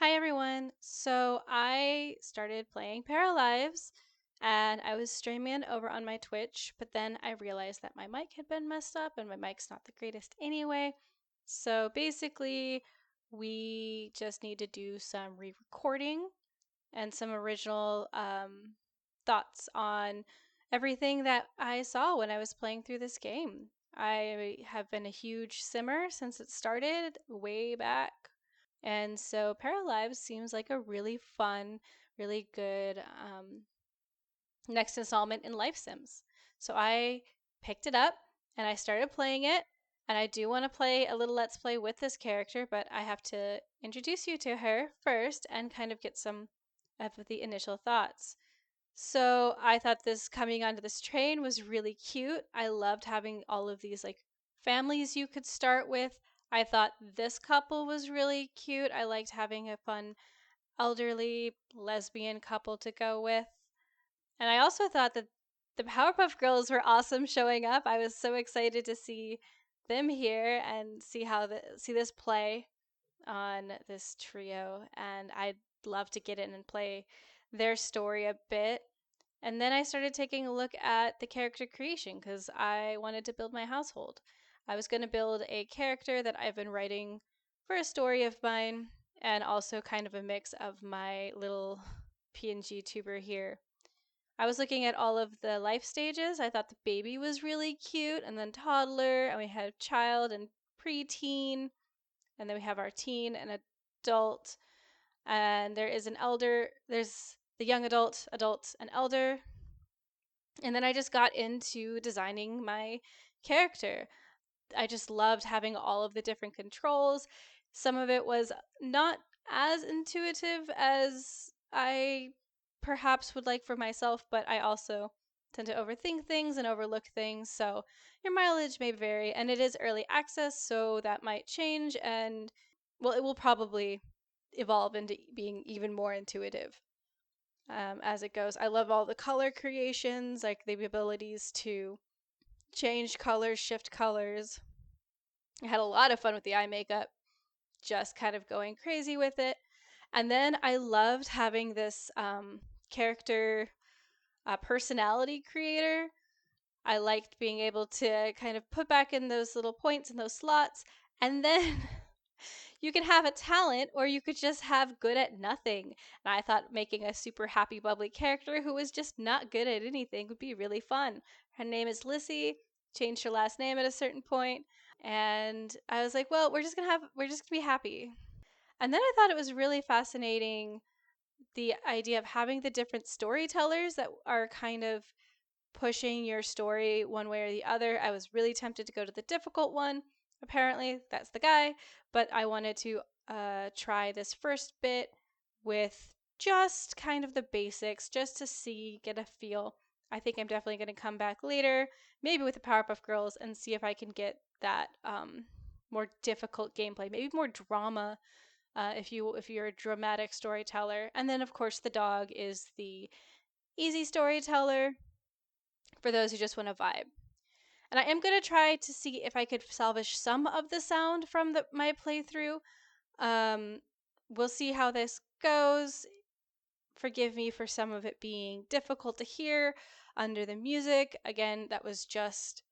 Hi everyone. So I started playing Paralives and I was streaming it over on my Twitch, but then I realized that my mic had been messed up and my mic's not the greatest anyway. So basically, we just need to do some re-recording and some original thoughts on everything that I saw when I was playing through this game. I have been a huge simmer since it started way back. And so Paralives seems like a really fun, really good next installment in Life Sims. So I picked it up and I started playing it. And I do want to play a little Let's Play with this character, but I have to introduce you to her first and kind of get some of the initial thoughts. So I thought this coming onto this train was really cute. I loved having all of these like families you could start with. I thought this couple was really cute. I liked having a fun elderly lesbian couple to go with. And I also thought that the Powerpuff Girls were awesome showing up. I was so excited to see them here and see see this play on this trio, and I'd love to get in and play their story a bit. And then I started taking a look at the character creation because I wanted to build my household. I was going to build a character that I've been writing for a story of mine, and also kind of a mix of my little PNG tuber here. I was looking at all of the life stages. I thought the baby was really cute, and then toddler, and we had child and preteen, and then we have our teen and adult, and there is an elder. There's the young adult, adult, and elder. And then I just got into designing my character. I just loved having all of the different controls. Some of it was not as intuitive as I perhaps would like for myself, but I also tend to overthink things and overlook things. So your mileage may vary, and it is early access, so that might change. And well, it will probably evolve into being even more intuitive as it goes. I love all the color creations, like the abilities to change colors, shift colors. I had a lot of fun with the eye makeup, just kind of going crazy with it. And then I loved having this character personality creator. I liked being able to kind of put back in those little points in those slots. And then you could have a talent or you could just have good at nothing. And I thought making a super happy, bubbly character who was just not good at anything would be really fun. Her name is Lissy, changed her last name at a certain point, and I was like, well, we're just gonna be happy. And then I thought it was really fascinating the idea of having the different storytellers that are kind of pushing your story one way or the other. I was really tempted to go to the difficult one. Apparently, that's the guy, but I wanted to try this first bit with just kind of the basics, just to see, get a feel. I think I'm definitely going to come back later, maybe with the Powerpuff Girls, and see if I can get that more difficult gameplay, maybe more drama. If you're a dramatic storyteller, and then of course the dog is the easy storyteller for those who just want to vibe. And I am going to try to see if I could salvage some of the sound from my playthrough. Um, we'll see how this goes. Forgive me for some of it being difficult to hear under the music. Again, that was just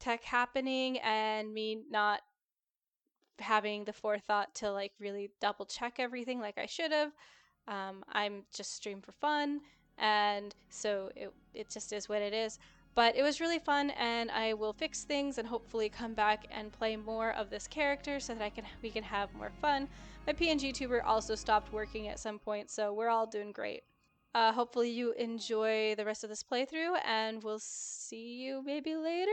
tech happening and me not having the forethought to like really double check everything like I should have. I'm just stream for fun, and so it just is what it is. But it was really fun, and I will fix things and hopefully come back and play more of this character so that we can have more fun. My PNG tuber also stopped working at some point, so we're all doing great. Hopefully you enjoy the rest of this playthrough, and we'll see you maybe later.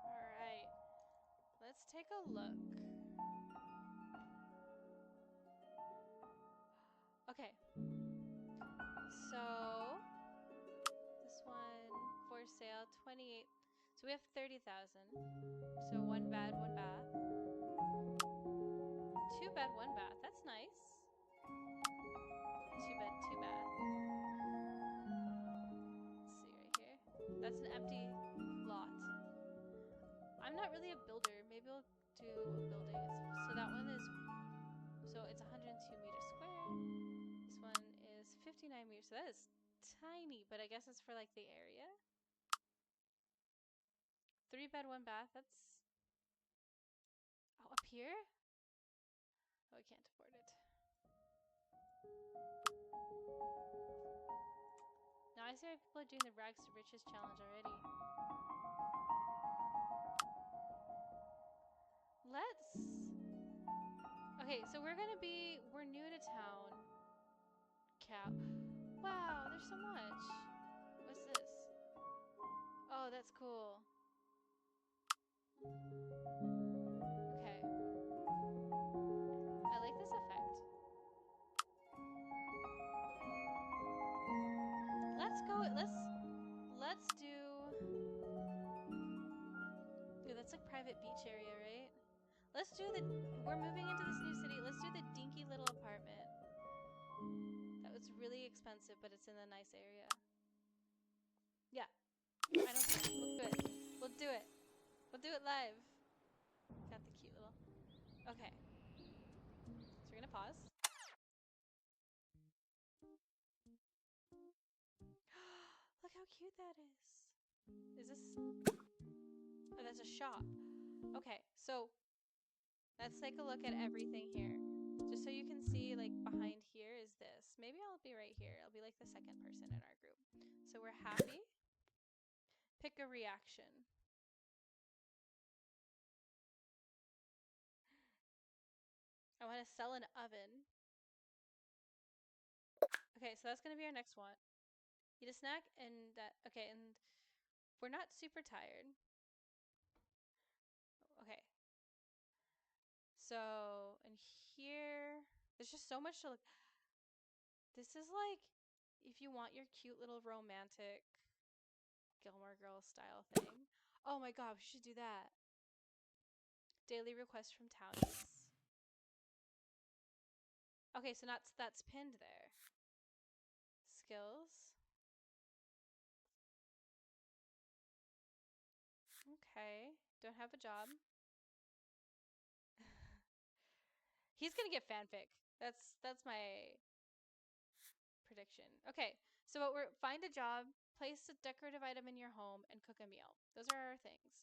All right, let's take a look. Okay, so this one for sale 28. So we have 30,000. So one bed, one bath. Two bed, one bath. That's nice. Two bed, two bath. Let's see right not really a builder. Maybe I'll do a building. So that one is, so it's 102 meters square. This one is 59 meters. So that is tiny, but I guess it's for like the area. 3 bed, 1 bath. That's, oh, up here? Oh, I can't afford it. Now I see why people are doing the rags to riches challenge already. Let's... Okay, so we're new to town. Cow. Wow, there's so much. What's this? Oh, that's cool. Okay. I like this effect. Let's go, let's do... Ooh, that's like private beach area, right? Let's do the... We're moving into this new city. Let's do the dinky little apartment. That was really expensive, but it's in a nice area. Yeah. I don't think... We'll do it. We'll do it. We'll do it live. Got the cute little... Okay. So we're gonna pause. Look how cute that is. Is this... Oh, that's a shop. Okay, so let's take a look at everything here. Just so you can see, like, behind here is this. Maybe I'll be right here. I'll be like the second person in our group. So we're happy. Pick a reaction. I want to sell an oven. Okay, so that's going to be our next one. Eat a snack and that... Okay, and we're not super tired. Okay. So, and here... There's just so much to look... This is like... If you want your cute little romantic Gilmore Girls style thing. Oh my god, we should do that. Daily request from townies. Okay, so that's pinned there. Skills. Okay. Don't have a job. He's gonna get fanfic. That's my prediction. Okay, so what we're... Find a job, place a decorative item in your home, and cook a meal. Those are our things.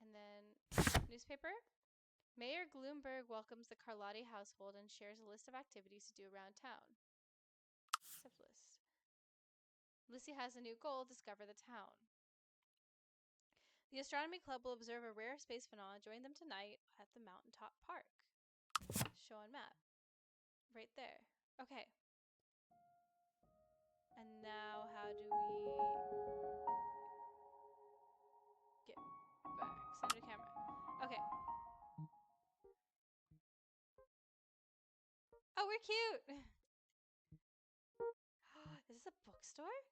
And then newspaper. Mayor Gloomberg welcomes the Carlotti household and shares a list of activities to do around town. Except list. Lissy has a new goal: discover the town. The Astronomy Club will observe a rare space phenomenon. Join them tonight at the Mountaintop Park. Show on map. Right there. Okay. And now how do we get back? Center the camera. Okay. Oh, we're cute! Is this a bookstore?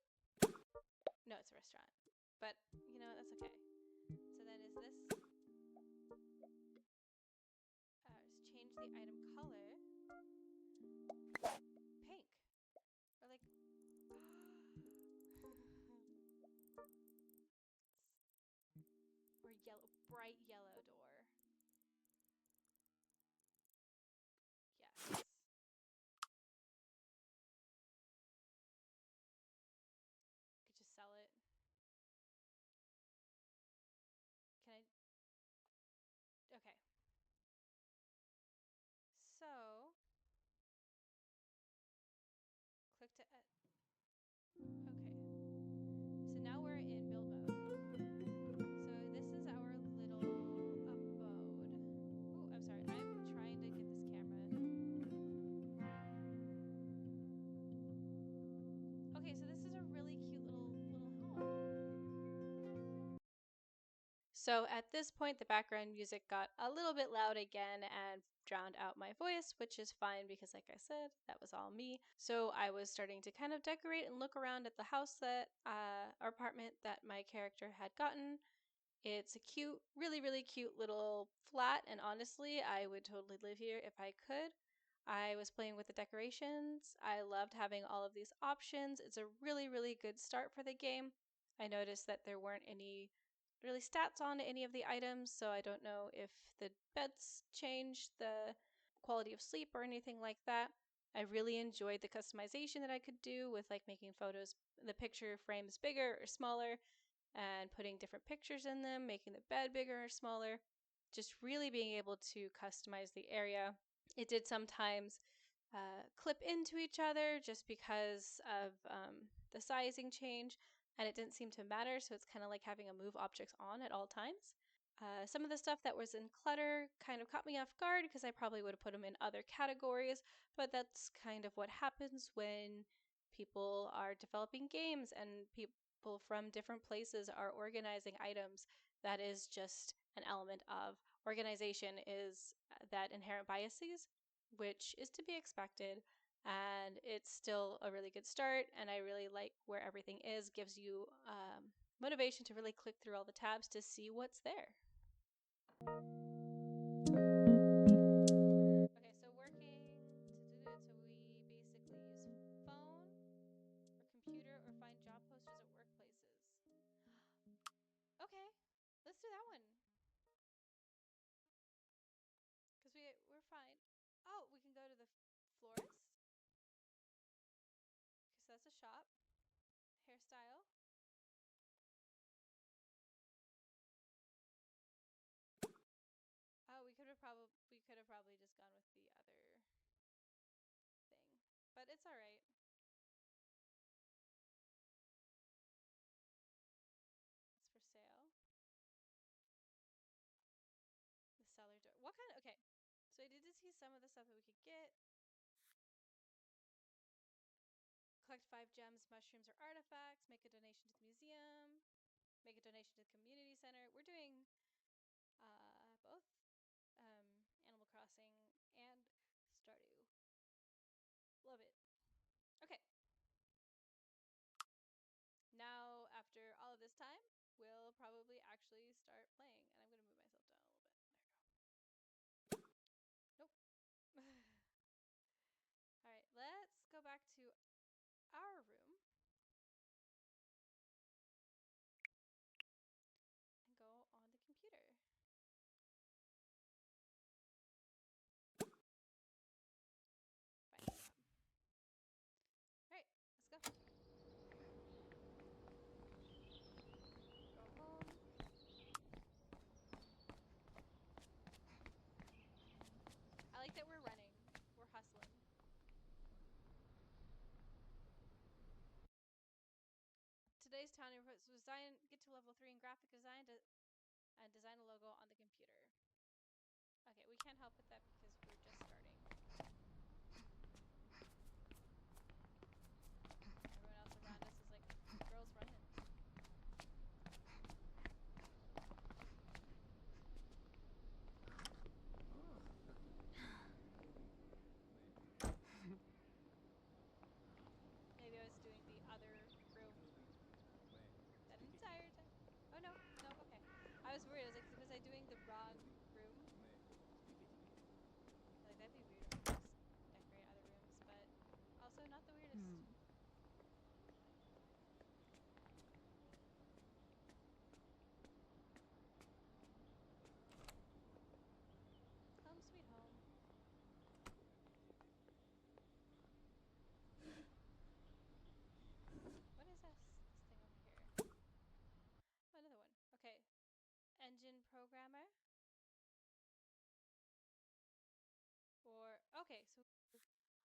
No, it's a restaurant. But, you know, that's okay. So then is this... Let's change the item color. Pink. Or like... or yellow. Bright yellow door. Yes. Could just sell it. Can I... Okay. So... Click to... Okay. So now we're in build mode. So this is our little abode. Ooh, I'm sorry. I'm trying to get this camera. Okay, so this is a really cute little home. So at this point, the background music got a little bit loud again and drowned out my voice, which is fine because, like I said, that was all me. So I was starting to kind of decorate and look around at the house that, our apartment that my character had gotten. It's a cute, really, really cute little flat, and honestly, I would totally live here if I could. I was playing with the decorations. I loved having all of these options. It's a really, really good start for the game. I noticed that there weren't any really stats on any of the items, so I don't know if the beds changed the quality of sleep or anything like that. I really enjoyed the customization that I could do with like making photos, the picture frames bigger or smaller, and putting different pictures in them, making the bed bigger or smaller, just really being able to customize the area. It did sometimes clip into each other just because of the sizing change, and it didn't seem to matter, so it's kind of like having a move objects on at all times. Some of the stuff that was in clutter kind of caught me off guard because I probably would have put them in other categories, but that's kind of what happens when people are developing games and people from different places are organizing items. That is just an element of organization, is that inherent biases, which is to be expected. And it's still a really good start, and I really like where everything is. Gives you motivation to really click through all the tabs to see what's there. Okay, so working to do it, so we basically use phone or computer or find job posters at workplaces. Okay, let's do that one because we're fine. Oh, we can go to the florist because that's a shop. Hairstyle. Oh, we could have probably just gone with the other thing, but it's all right. It's for sale. The seller door. What kind of? Okay, so I did see some of the stuff that we could get. Collect 5 gems, mushrooms, or artifacts. Make a donation to the museum. Make a donation to the community center. We're doing both Animal Crossing and Stardew. Love it. Okay. Now, after all of this time, we'll probably actually start playing. And I'm going to move myself down a little bit. There we go. Nope. All right, let's go back to our room and go on the computer. Find a job. All right, let's go. Go home. I like that we're running. We're hustling. Today's town was get to level 3 in graphic design and design a logo on the computer. Okay, we can't help with that because we're just starting. Everyone else around us is like, girls running. Maybe I was doing the other room that entire time. Oh no, no, okay. I was worried. I was like, was I doing the wrong room? Like that'd be weird if we just decorate other rooms, but also not the weirdest. Home sweet home. What is this thing over here? Oh, another one. Okay. Engine programmer. Or okay, so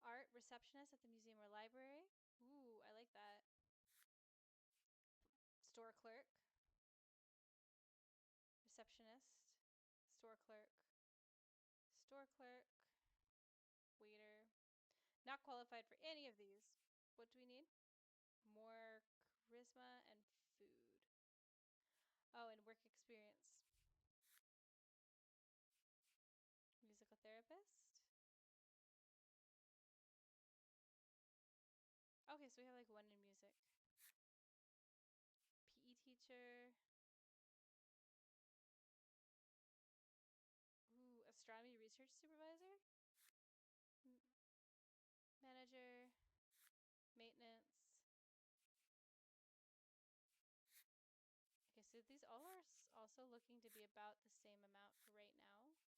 art receptionist at the museum or library. Ooh, I like that. Store clerk, receptionist, store clerk, store clerk, waiter. Not qualified for any of these. What do we need? More charisma and food. Oh, and work experience. Musical therapist. Okay, so we have like one in music. PE teacher. Ooh, astronomy research supervisor. Manager. Maintenance. so these all are also looking to be about the same amount for right now.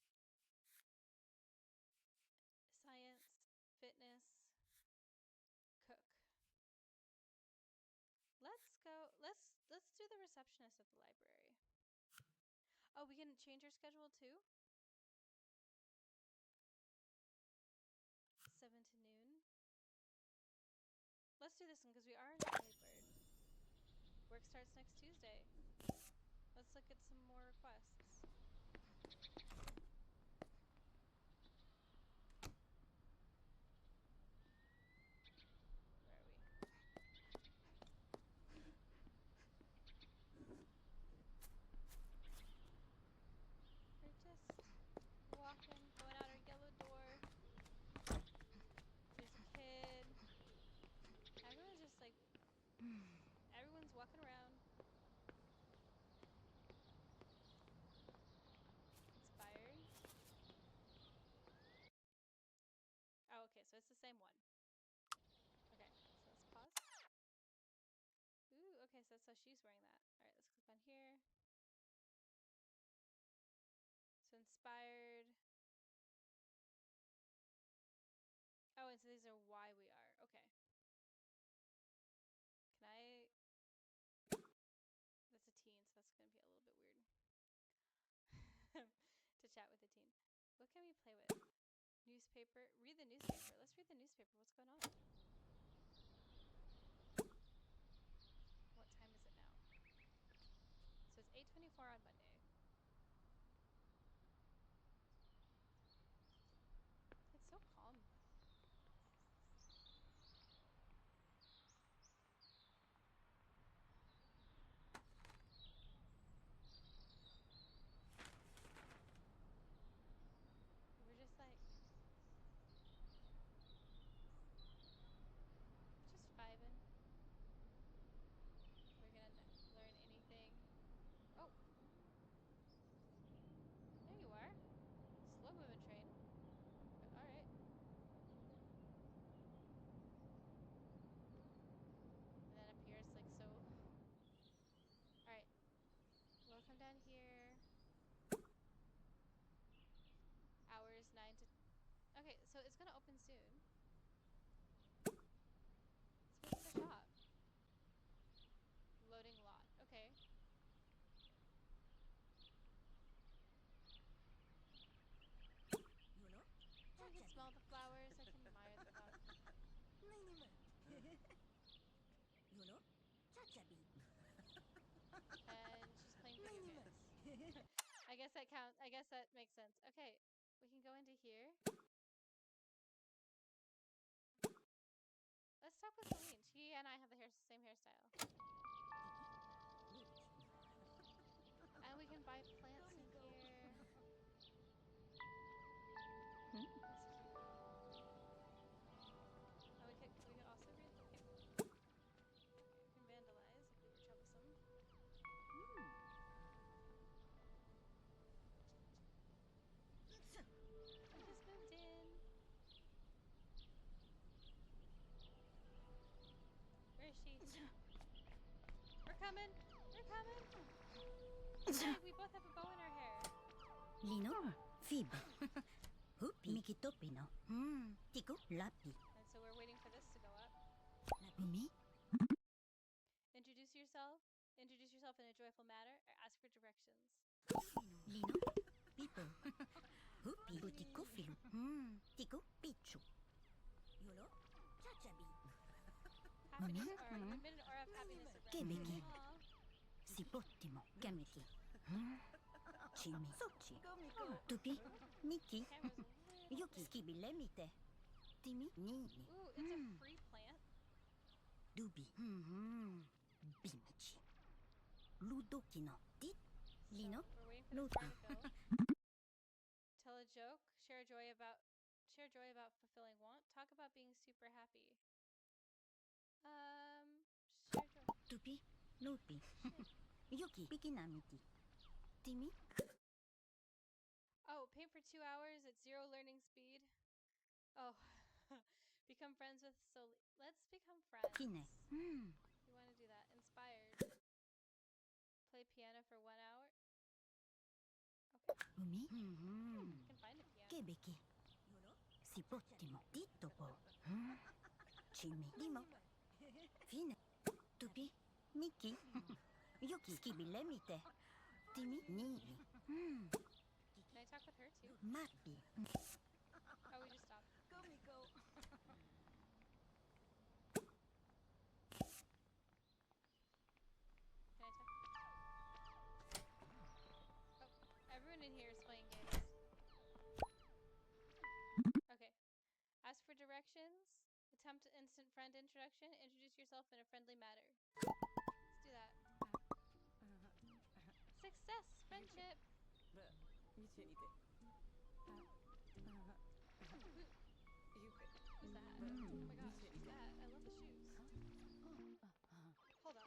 Science, fitness, cook. Let's go. Let's do the receptionist at the library. Oh, we can change our schedule too? 7 to noon. Let's do this one because we are an early bird. Work starts next Tuesday. Let's look at some more requests. Where are we? We're just walking, going out our yellow door. There's a kid. Everyone's just like, everyone's walking around. Inspired. Oh, okay, so it's the same one. Okay, so let's pause. Ooh, okay, so that's how she's wearing that. All right, let's click on here. So inspired. Oh, and so these are why we are. Okay. Can I... That's a teen, so that's going to be a little bit weird. To chat with a teen. What can we play with? Newspaper. Read the newspaper. Let's read the newspaper. What's going on? What time is it now? So it's 8:24 on Monday. It's so calm. We're just like... just vibing. We're gonna learn anything. Oh! There you are. Slow moving train. But alright. And then up here it's like so... Alright. We'll come down here. Hours 9 to... Okay, so it's gonna open soon. Let's visit the shop. Loading lot. Okay. Oh, I can smell the flowers. I can admire the flowers. And she's playing video games. I guess that counts. I guess that makes sense. Okay, we can go into here. Let's talk with Celine. She and I have the same hairstyle. And we can buy plants in here. That's cute. Oh, we could also read. Okay. Okay, we can vandalize if we were troublesome. We just moved in. Where is she? We're coming. We're coming. Hey, we both have a bow in our hair. Lino, Fib, Hupi, Mikitopino, Tico, Lapi. And so we're waiting for this to go up. Umi, Introduce yourself. Introduce yourself in a joyful manner or ask for directions. Lino, Pito, Hupi, Butico, Filu, Tico, Pichu. Yolo, Chachabi. Happiness aura. You emit an aura of happiness around. Kebeki, Aw. Sipottimo, Kamiki. Chimi, Sochi, Tupi, Miki, Camera's a little Yuki, Skibilemite, Timi, Nini, Ooh, it's a free plant. Dubi, Bimichi, Ludokino, Dit, Lino, We're waiting for the car to fill. Tell a joke. Share joy about fulfilling want. Talk about being super happy. Share joy. Tupi, Lupi, Yuki, Pikinamiti, Timi, Oh, paint for 2 hours at 0 learning speed. Oh, become friends with let's become friends. Kine, We want to do that. Inspired. Play piano for 1 hour. Okay, 海 I can find a piano. ケベキシポッティモディットポチミリモフィネトゥピミキヨキスキビレミテティミニー Can I talk with her too? マピ Oh, we just stopped. Can I talk? Oh, everyone in here is playing games. Okay. Ask for directions. Attempt instant friend introduction. Introduce yourself in a friendly manner. Let's do that. Success! Friendship! Who's that? Oh my gosh, who's that? I love the shoes. Hold on.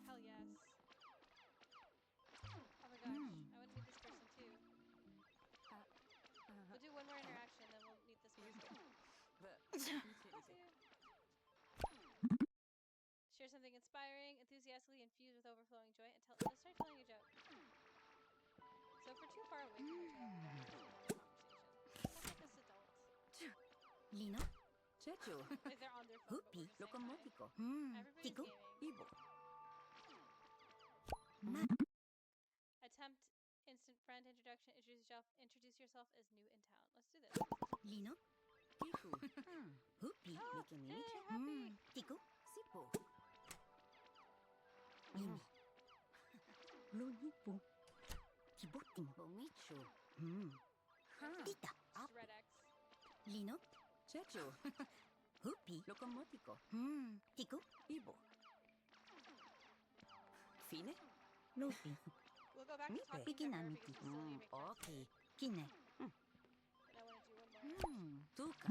Hell yes. Oh my gosh, I want to meet this person too. We'll do one more interaction, then we'll meet this person. Share something inspiring, enthusiastically infused with overflowing joy, and let's start telling a joke. So if we're too far away from each other, let's make this adult. リノ Checho, Like they're on their phone, but we're Hupi just saying hi. locomotico, Everybody's Tico gaming. Ibo, マ Attempt instant friend introduction. Introduce yourself as new in town. Let's do this. リノ Kifu, フピ Oh, Mickey hey, Mickey, happy. ティコ Sipo, ミミロニポティボティモ Bomicho, リタ Just red X. リノ Checho, フピ locomotico, ティコ Ibo. Fine? ロピ We'll go back to Mite. talking to Piki na her miti. because we still need to make friends with her. オーケーキネ But I want to do one more. そうか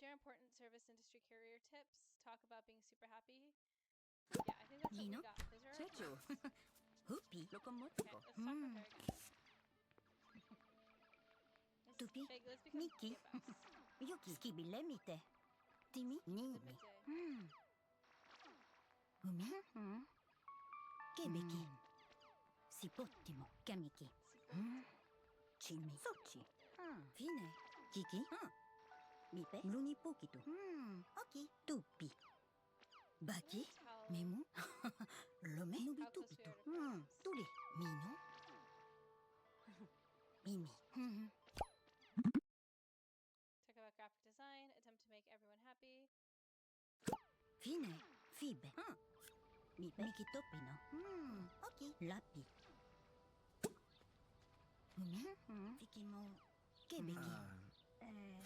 Share important service industry career tips. Talk about being super happy. Yeah, I think that's what we Lino? got. Those are our Checho, tips. フピ Okay, locomotico, let's talk with her again. Tupi? Let's become Mickey? BFFs. ヨキスキビレミテティミニーニ 海ケベキシポッティモキャミキチミソチフィネキキミペルニポキトオキトゥピバキメモロメノビトピトトリミノミミ Talk about graphic design. Attempt to make everyone happy. フィネフィベミペミキトピノオキラピ海フィキモケベキ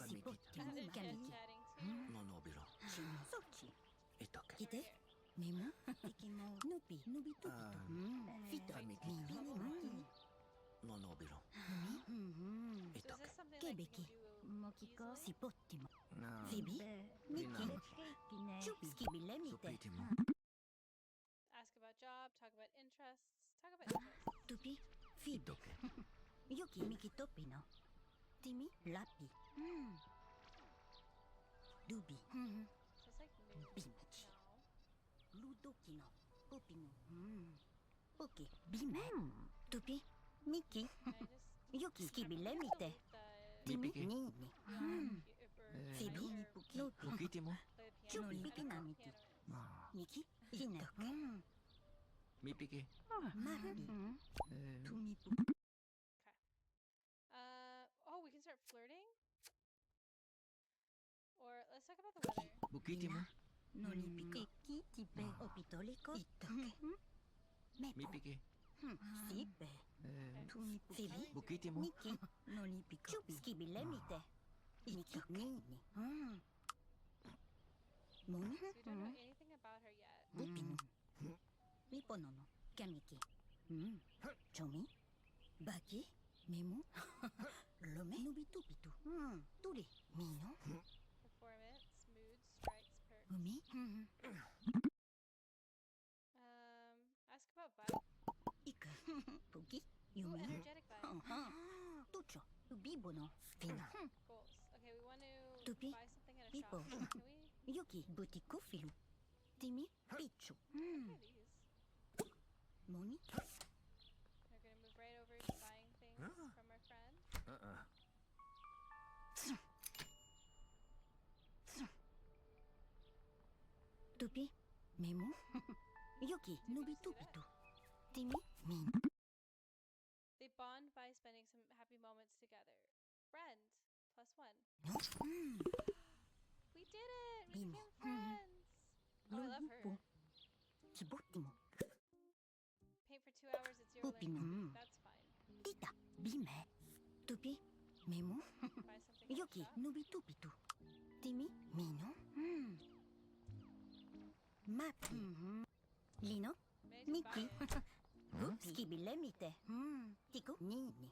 シポッティモキャミキ Chatting too. monobilo, チミソチ itoke, キテメモフィキモノピノビトピトフィトミミニミ monobilo, So is itoke, this something Che like you becchi? can do easily? シポッティモ na, フィビミキ Dinamo, チュピスキビレミテ supitimo, Ask about job. Talk about interests. Talk about interests. トピフィベ itoke, ヨキミキトピノティミラピルビ So it's like new. ビミチ No. ルドキノポピノポキビメトピミキ Can I just? ヨキスキビレ We ミ have to テ leave the ティミ Mipiki? ニーニ orフィビ or ニポキノピ ukitimo, play the piano. Chupi, I don't piki know na what miti. piano is.ミキヒネ mipiki, マピトミポ Okay. Oh, we can start flirting? Or let's talk about the weather. bukitimo, ノリピコキティペオピトリコイトケメポ mipiki, シペ トミポフィビ bukitimo, ミキノリピコチュピスキビレミテイトケニーニモミ So we don't know anything about her yet. ブピノリポノノキャミキチョミバキメモロメノビトピトトリミノ Performance, mood, strikes, perks. 海 Ask about vibe. イカポキ Ooh, ユミ energetic vibe. トチョビボノフィナ Goals. Okay, we want to Tupi? buy something at a People. shop. Can we? ヨキブティコフィル Timi, Pichu. Okay, these. Moni. We're gonna move right over to buying things from our friend. Tupi, Memu. Yuki, Nubi Tupitu. Timi, Min. They bond by spending some happy moments together. Friend, +1. We did it! We Bimo. became friends! Oh, I love her. Kibottimo. Paint for 2 hours at 0 Pupino. learning speed. That's fine. Tita, Bime. Tupi, Memu. Buy something at the Yuki, shop. Nubi Tupitu. Timi, Mino. Mapi. Lino, Maybe I just buy Miki. it. Skibilemite. Tiku, Nini.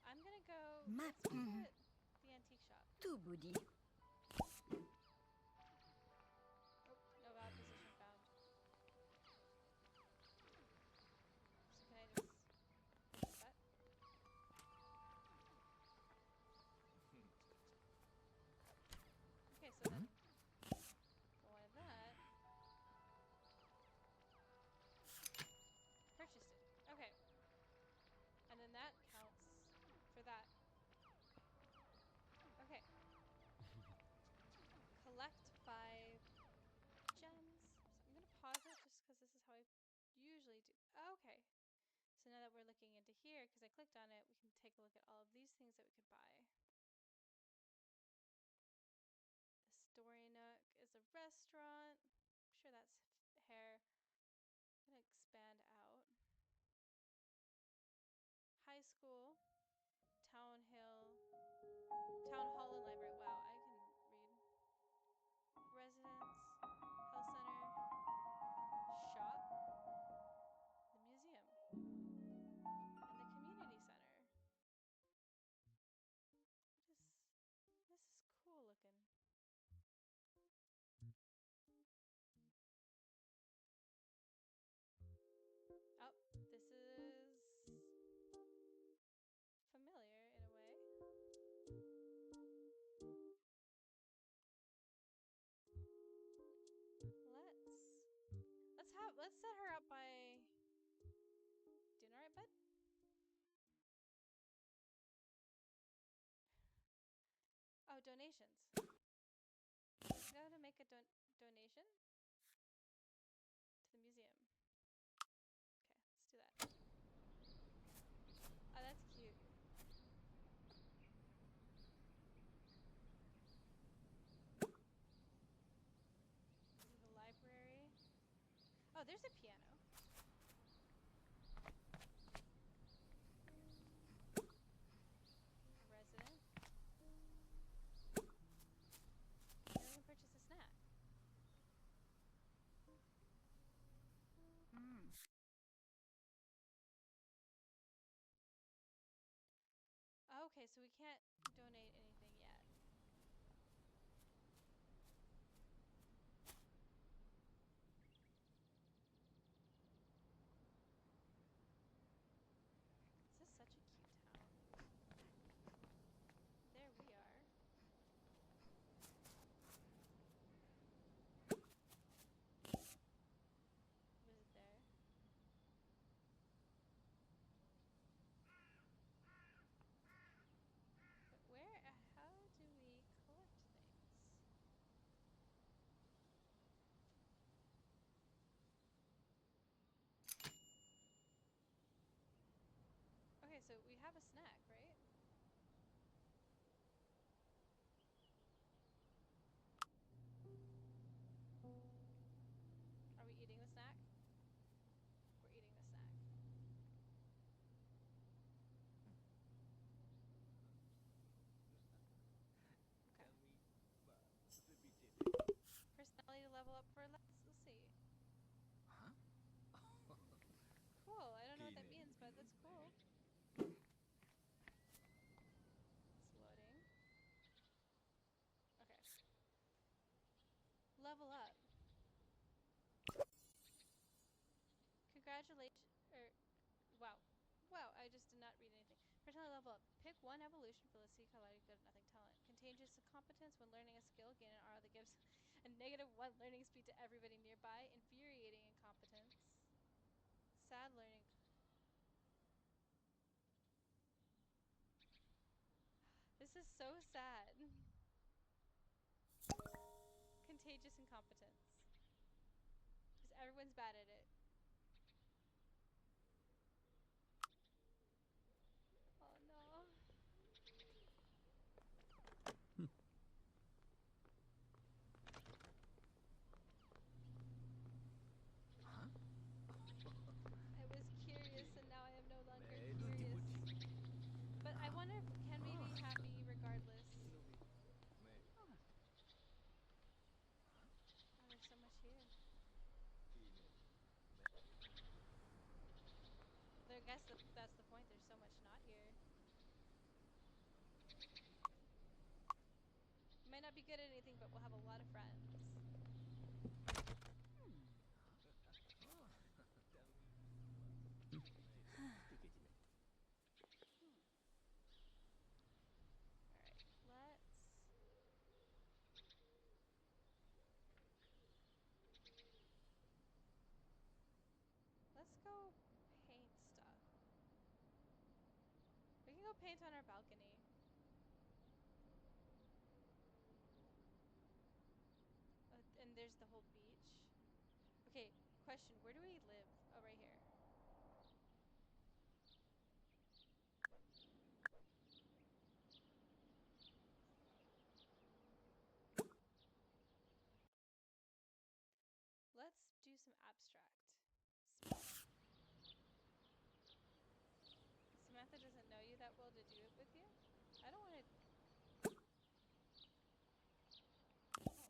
I'm gonna go. Map. Let's meet at the antique shop. Tubudi. Oh, no valid position found. So can I just purchase that? Okay, so then I wanted that. Purchased it. Okay. And then that counts for that. Okay. Collect 5 gems. So I'm gonna pause it just because this is how I usually do. Okay. So now that we're looking into here, because I clicked on it, we can take a look at all of these things that we could buy. The Story Nook is a restaurant. I'm sure that's hair. I'm gonna expand out. High school, town hill, town hall and library. Wow, I can read. Residence, health center, shop, the museum, and the community center. What is this? Is cool looking. Oh, this is familiar in a way. Let's set her up by doing alright, bud? Oh, donations. Let's go to make a donation to the museum. Okay, let's do that. Oh, that's cute. This is the library. Oh, there's a piano. Resident. And we can purchase a snack. Okay, so we can't donate anything yet. This is such a cute town. There we are. Visit there. But how do we collect things? Okay, so we have a snack, right? Are we eating the snack? We're eating the snack. Okay. Personality level up for let's see. Huh? Cool. I don't know what that means, but that's cool. It's loading. Okay. Level up. Congratulations. Wow. Wow, I just did not read anything. Personality level up. Pick one evolution for Lissy, Kalari, good at nothing talent. Contagious competence when learning a skill, gain an aura that gives a -1 learning speed to everybody nearby. Infuriating incompetence. Sad learning. This is so sad. Contagious incompetence. Because everyone's bad at it. Oh no. Huh? I was curious and now I am no longer Medu curious. tipuchi. But I wonder if can we be happy regardless? Inubi. Me. Huh? Oh, there's so much here. Ine. Me. I guess that's the point. There's so much not here. We might not be good at anything, but we'll have a lot of friends. Huh? Oh. Tikejime. Alright, let's go paint stuff. We can go paint on our balcony. And there's the whole beach. Okay, question. Where do we live? Oh, right here. Let's do some abstract. Samantha doesn't know you that well to do it with you? I don't want to... Oh.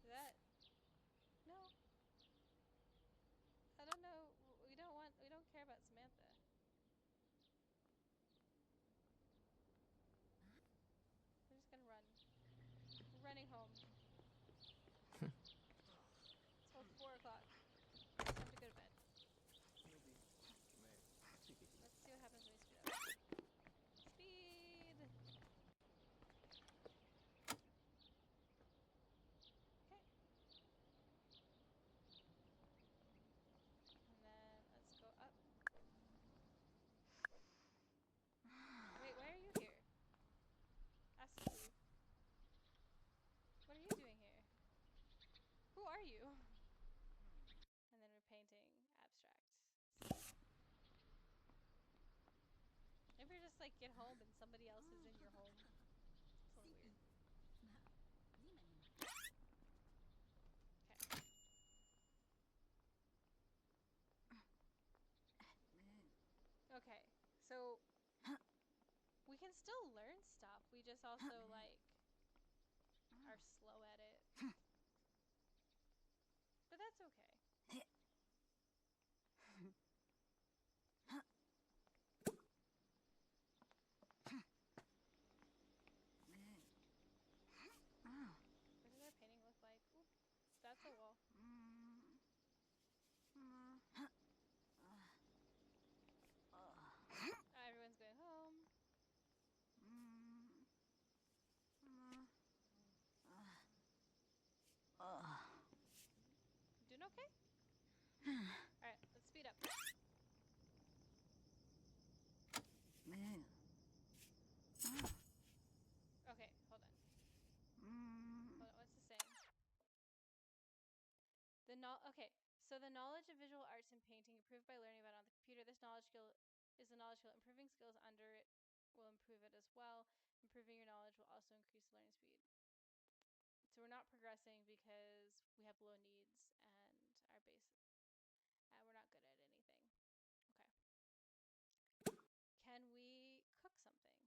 That... No. I don't know. We don't care about Samantha. We're just gonna run. We're running home. It's about 4 o'clock. It's time to go to bed. Inubi. Me. Tikejime. Let's see what happens when we speed up. Speed! Okay. And then let's go up. Wait, why are you here? Ask to leave. What are you doing here? Who are you? And then we're painting abstract. Maybe we're just like get home and somebody else is in your home. It's a little weird. Okay. Okay. So we can still learn stuff. We just also like are slow at it. But that's okay. What does our painting look like? Oop, that's a wall. Everyone's going home. You doing okay? Alright, let's speed up. Okay, hold on. Hold on, what's it saying? Okay, so the knowledge of visual arts and painting improved by learning about it on the computer. This knowledge skill is a knowledge skill. Improving skills under it will improve it as well. Improving your knowledge will also increase learning speed. So we're not progressing because we have low needs and our base, and we're not good at anything. Okay. Can we cook something?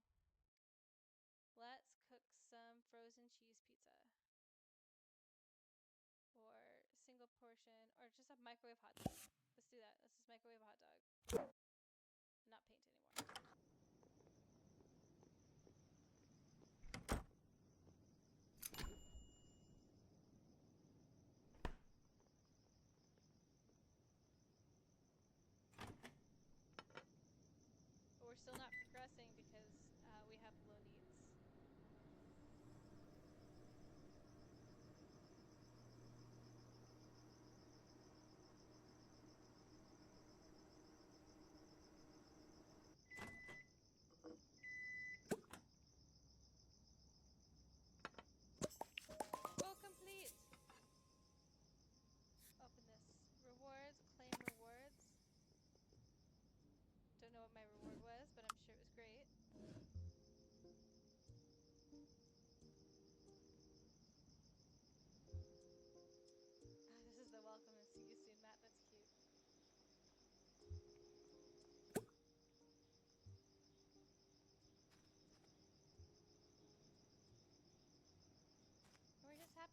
Let's cook some frozen cheese pizza. Or single portion, or just a microwave hot dog. Let's do that. Let's just microwave a hot dog. Not paint anymore. But we're still not progressing because we have low needs.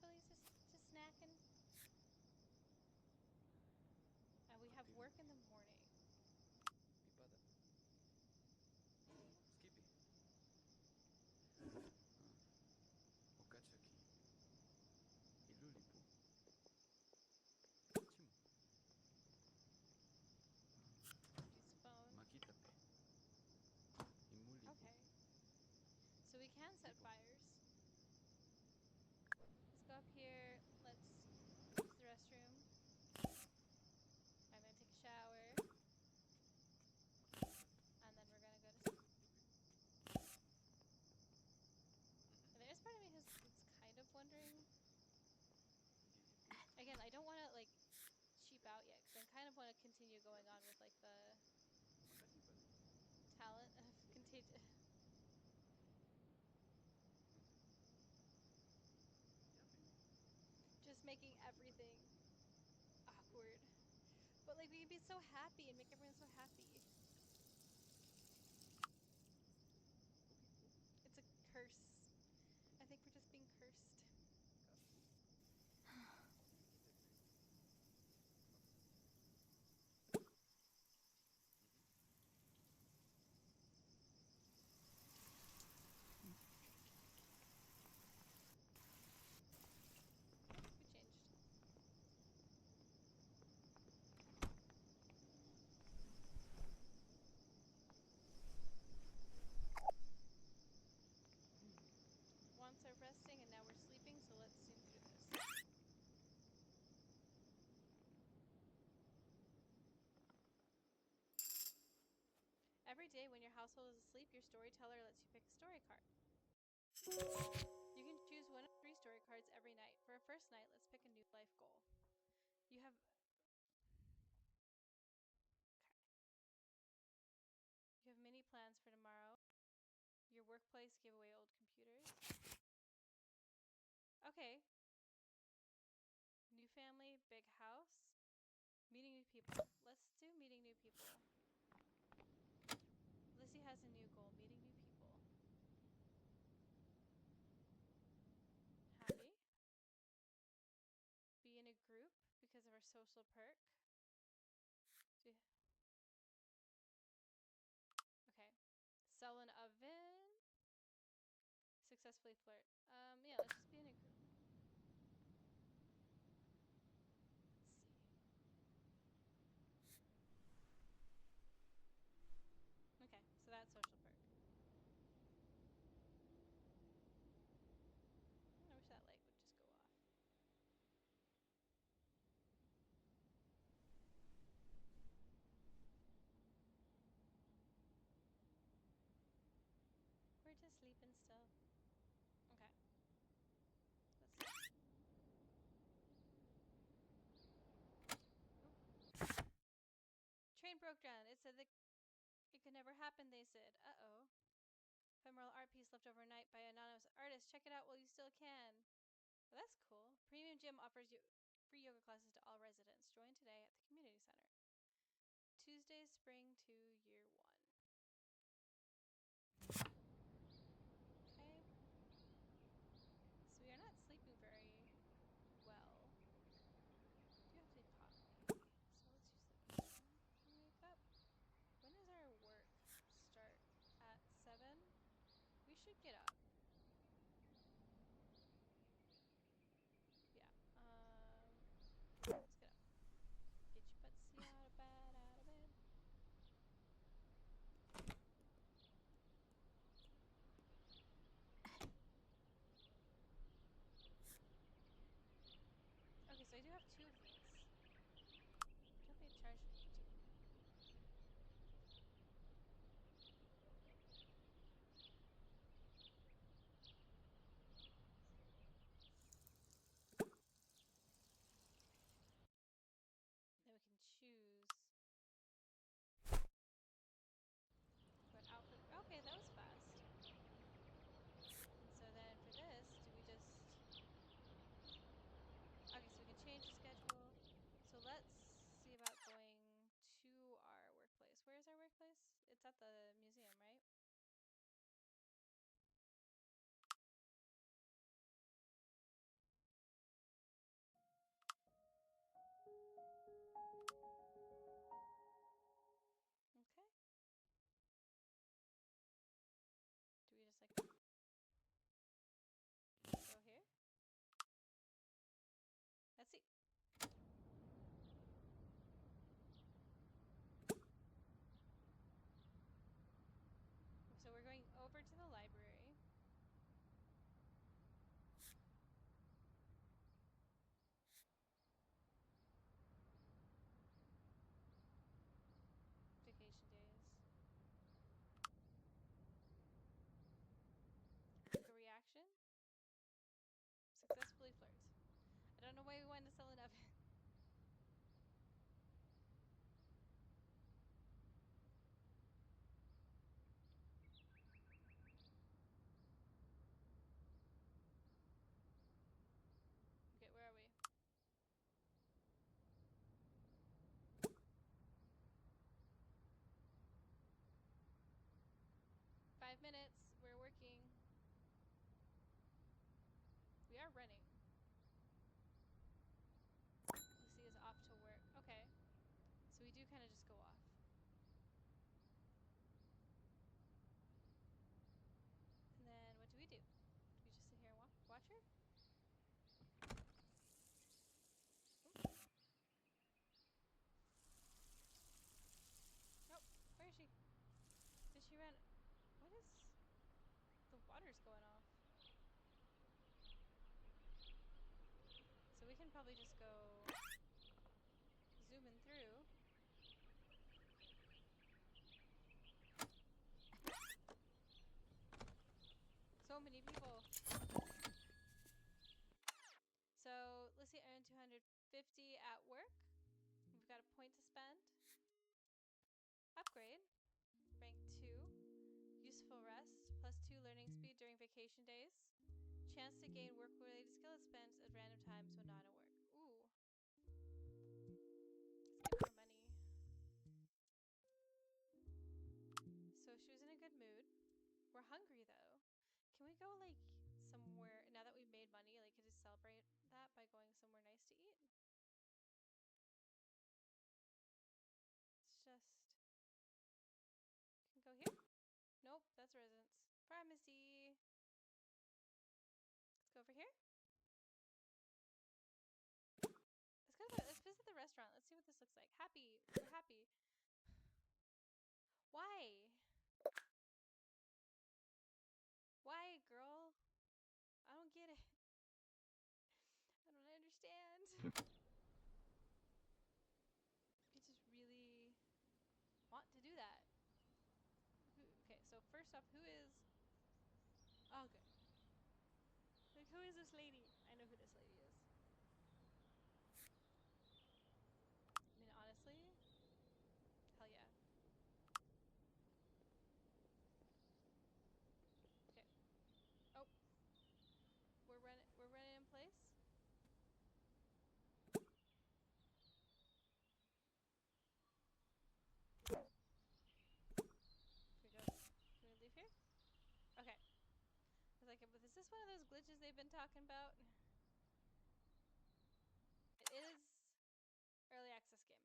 Billy's just snacking. And we have work in the morning. Pipada. Skippy. Okachaki. Ilulipu. Chimu. Use phone. Makitape. Imulipu. Okay. So we can set Tipo. fires. Let's go up here. Let's use the restroom. I'm gonna take a shower. And then we're gonna go to sleep. And there's part of me that's kind of wondering. Again, I don't want to like cheap out yet because I kind of want to continue going on with like the Makatipale. talent of contagion. Yape. Just making everything awkward. But like we can be so happy and make everyone so happy. Okiku. It's a curse. I think we're just being cursed. Kapu. Mikitepe. Oh, we changed. Wants are resting and now we're sleeping, so let's zoom through this. Every day when your household is asleep, your storyteller lets you pick a story card. You can choose one of 3 story cards every night. For our first night, let's pick a new life goal. You have You have many plans for tomorrow. Your workplace, give away old computers. Okay. New family, big house. Meeting new people. Let's do meeting new people. Lissy has a new goal, meeting new people. Happy. Be in a group because of our social perk. Okay. Sell an oven. Successfully flirt. Yeah, let's just be in a group. Let's see. Okay, so that's social perk. I wish that light would just go off. We're just sleeping still. Okay. Let's see. Ooh. Train broke down. It said that it could never happen, they said. Uh-oh. Ephemeral art piece left overnight by an anonymous artist. Check it out while you still can. Well, that's cool. Premium Gym offers you free yoga classes to all residents. Join today at the community center. Tuesday, spring 2, year 1. Okay. So we are not sleeping very well. We do have to potty. So let's use the restroom when we wake up. When does our work start? At 7? We should get up. Yeah. Let's get up. Get your buttsy out of bed, out of bed. Okay, so I do have 2 of these. Don't be charged for each of them. Then we can choose what outfit. Okay, that was fast. And so then for this, do we just... Okay, so we can change the schedule. So let's see about going know why we wanted to sell an oven. Okay, where are we? 5 minutes. We're working. We are running. Lissy is off to work. Okay. So we do kind of just go off. And then what do we do? Do we just sit here and watch her? Ooh. Nope. Where is she? Did she run? What is... The water's going off. So we can probably just go zooming through. So many people. So Lissy earned 250 at work. We've got a point to spend. Upgrade. Rank 2. Useful rest. +2 learning speed during vacation days. Chance to gain work-related skill spent at random times when not at work. Ooh. Let's get more money. So she was in a good mood. We're hungry though. Can we go like somewhere, now that we've made money, like could just celebrate that by going somewhere nice to eat? It's just, can go here? Nope, that's residence. Pharmacy. Let's go over here. Let's visit the restaurant. Let's see what this looks like. Happy. We're happy. Why? Why, girl? I don't get it. I don't understand. You just really want to do that. Okay, so first off, who is... Oh, okay. Like, who is this lady? I know who this lady is. I mean, honestly, hell yeah. Okay. Oh, we're running in place. Can we go? Can we leave here? Okay. I was like, but is this one of those glitches they've been talking about? It is early access game.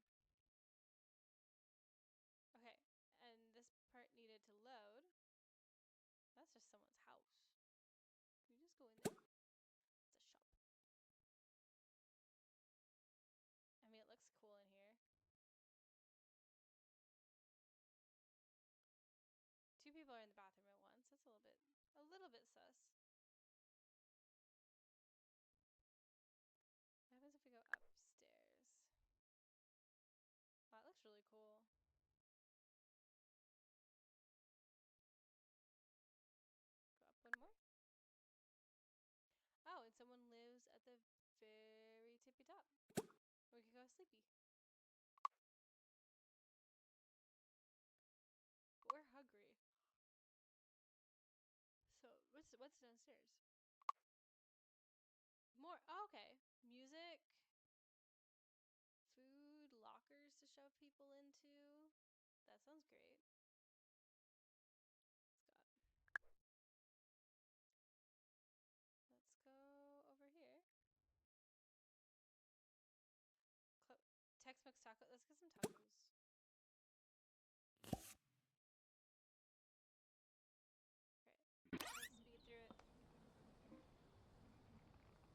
Okay, and this part needed to load. That's just someone's house. Can we just go in there? It's a shop. I mean, it looks cool in here. 2 people are in the bathroom at once. That's a little bit sus. What happens if we go upstairs? Wow, it looks really cool. Go up one more. Oh, and someone lives at the very tippy top. We could go sleepy. We're hungry. So what's downstairs? More. Oh, okay. Music, food, lockers to shove people into. That sounds great. Let's go over here. Tex-Mex taco. Let's get some tacos. Great. Let's speed through it.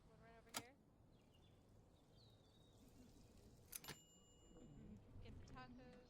We'll run over here. Get the tacos.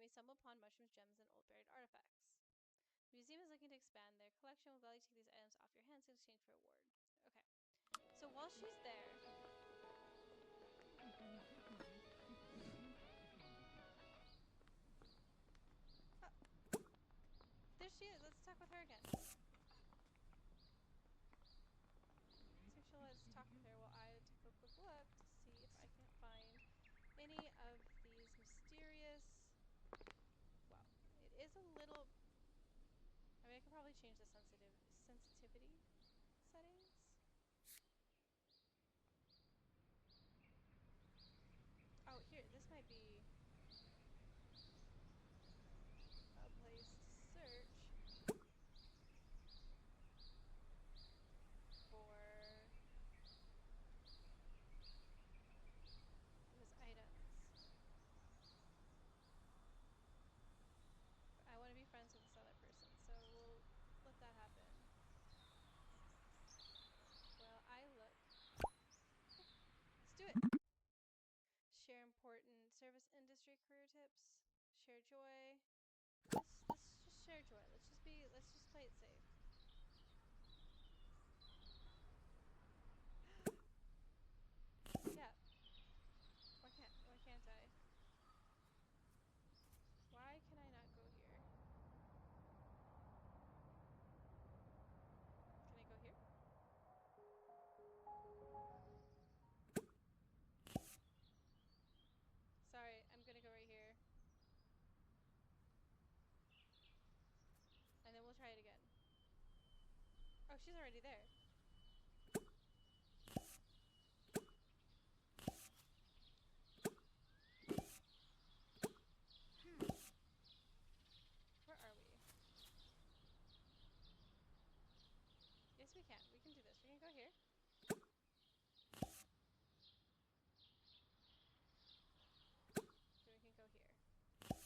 may stumble upon mushrooms, gems, and old buried artifacts. The museum is looking to expand their collection. Will gladly take these items off your hands in exchange for a reward. Okay. So while she's there... Oh, there she is. Let's talk with her again. Let's see if she'll let us talk with her while I take a quick look to see if I can't find any of these mysterious... Well, it is a little... I mean, I could probably change the sensitivity settings. Oh, here, this might be a place to search for those items. But I want to be friends with this other person, so we'll let that happen. Well, I look. Okay, let's do it. Share important service industry career tips. Share joy. Let's just share joy. Let's just play it safe. Yeah. Why can't I? Why can I not go here? Can I go here? Sorry, I'm gonna go right here. And then we'll try it again. Oh, she's already there. Where are we? Yes, we can. We can do this. We can go here. Then we can go here. That's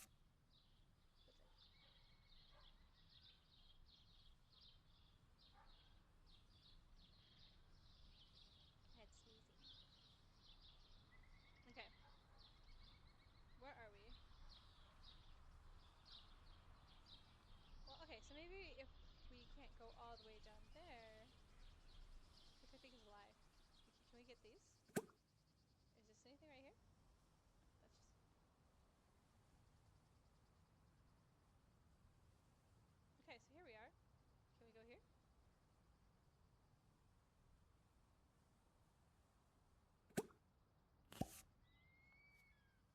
it. I had sneezing. Okay. Where are we? Well, okay, so maybe if we can't go all the way down there, which I think is a lie. Can we get these? Is this anything right here? Let's just... Okay, so here we are. Can we go here?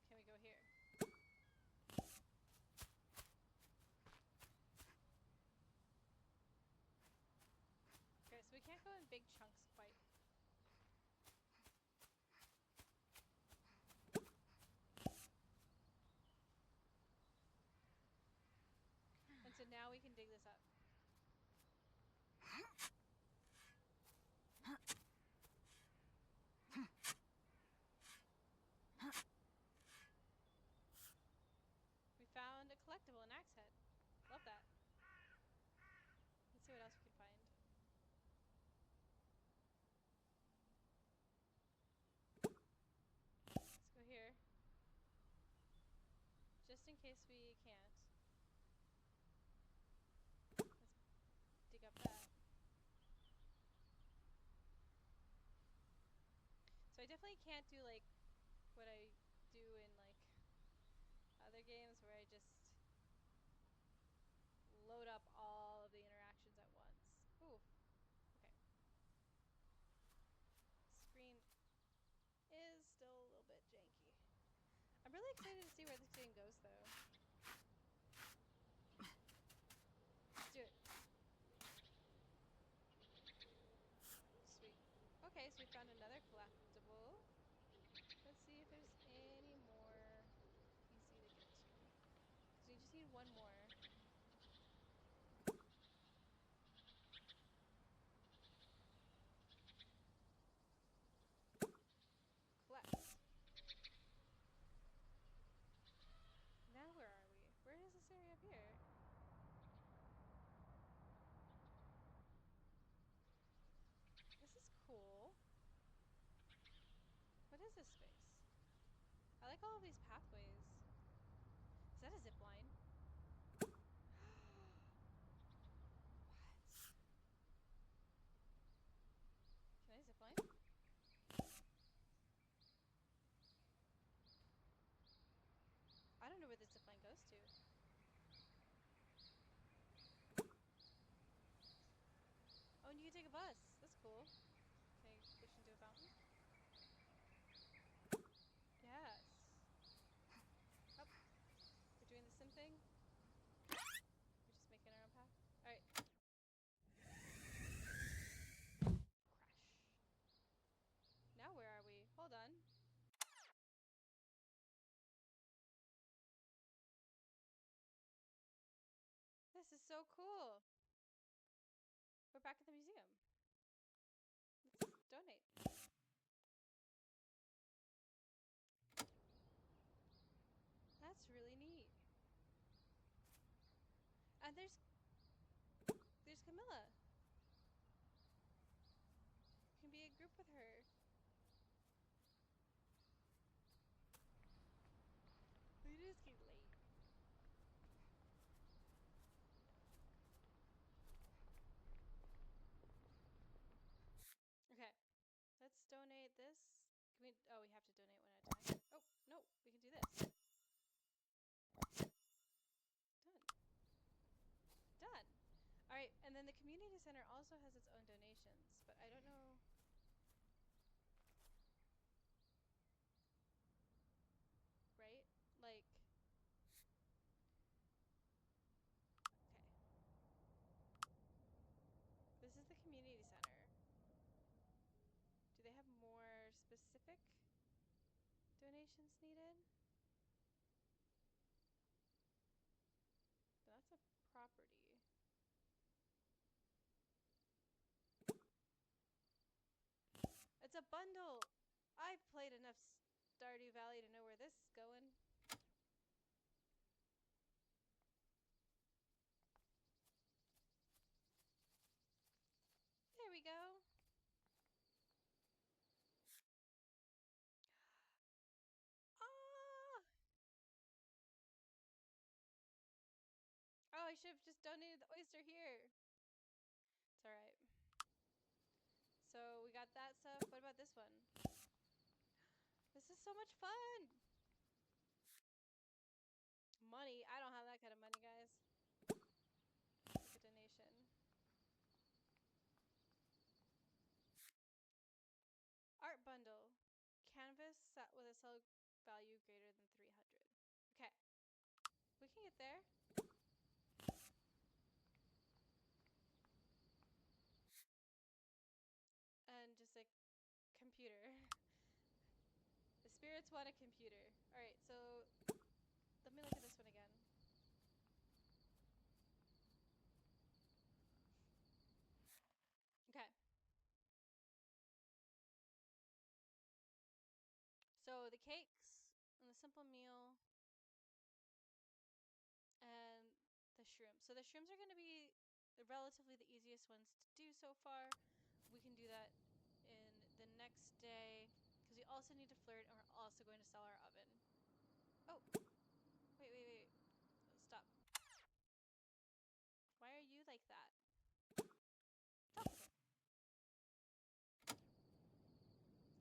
Can we go here? Okay, so we can't go in big chunks quite. And so now we can dig this up. We found a collectible, an axe head. Love that. Let's see what else we can find. Let's go here. Just in case we can't. Let's dig up that. So I definitely can't do like what I do in like other games where I just load up all of the interactions at once. Ooh, okay. Screen is still a little bit janky. I'm really excited to see where this game goes though. Let's do it. Sweet. Okay, so we found another collectible. Let's see if there's any more easy to get to. Because we just need one more. Collect. Now where are we? Where is this area up here? This is cool. What is this space? I like all of these pathways. Is that a zip line? take a bus. That's cool. Can I glitch into a fountain? Yes. Up. We're doing the sim thing. We're just making our own path. Alright. Crash. Now where are we? Hold on. This is so cool. We're back at the museum. Let's donate. That's really neat. And there's Camilla. You can be a group with her. It is getting late. Okay. Let's donate this. Can we? Oh, we have to donate one at a time. Oh, no. We can do this. Done. Done. All right. And then the community center also has its own donations, but I don't know. Right? Like. Okay. This is the community center. Do they have more specific donations needed? That's a property. It's a bundle! I've played enough Stardew Valley to know where this is going. There we go. Ah! Oh, I should have just donated the oyster here. It's alright. So we got that stuff. What about this one? This is so much fun! Money. I don't have that kind of money, guys. Make a donation. Art bundle. Canvas set with a sell value greater than 300. Okay. We can get there. And just like computer. The spirits want a computer. Alright, so let me look at this one again. Okay. So the cakes and the simple meal and the shrooms. So the shrooms are going to be relatively the easiest ones to do so far. We can do that in the next day because we also need to flirt and we're also going to sell our oven. Oh, wait. Stop. Why are you like that? Talk with her.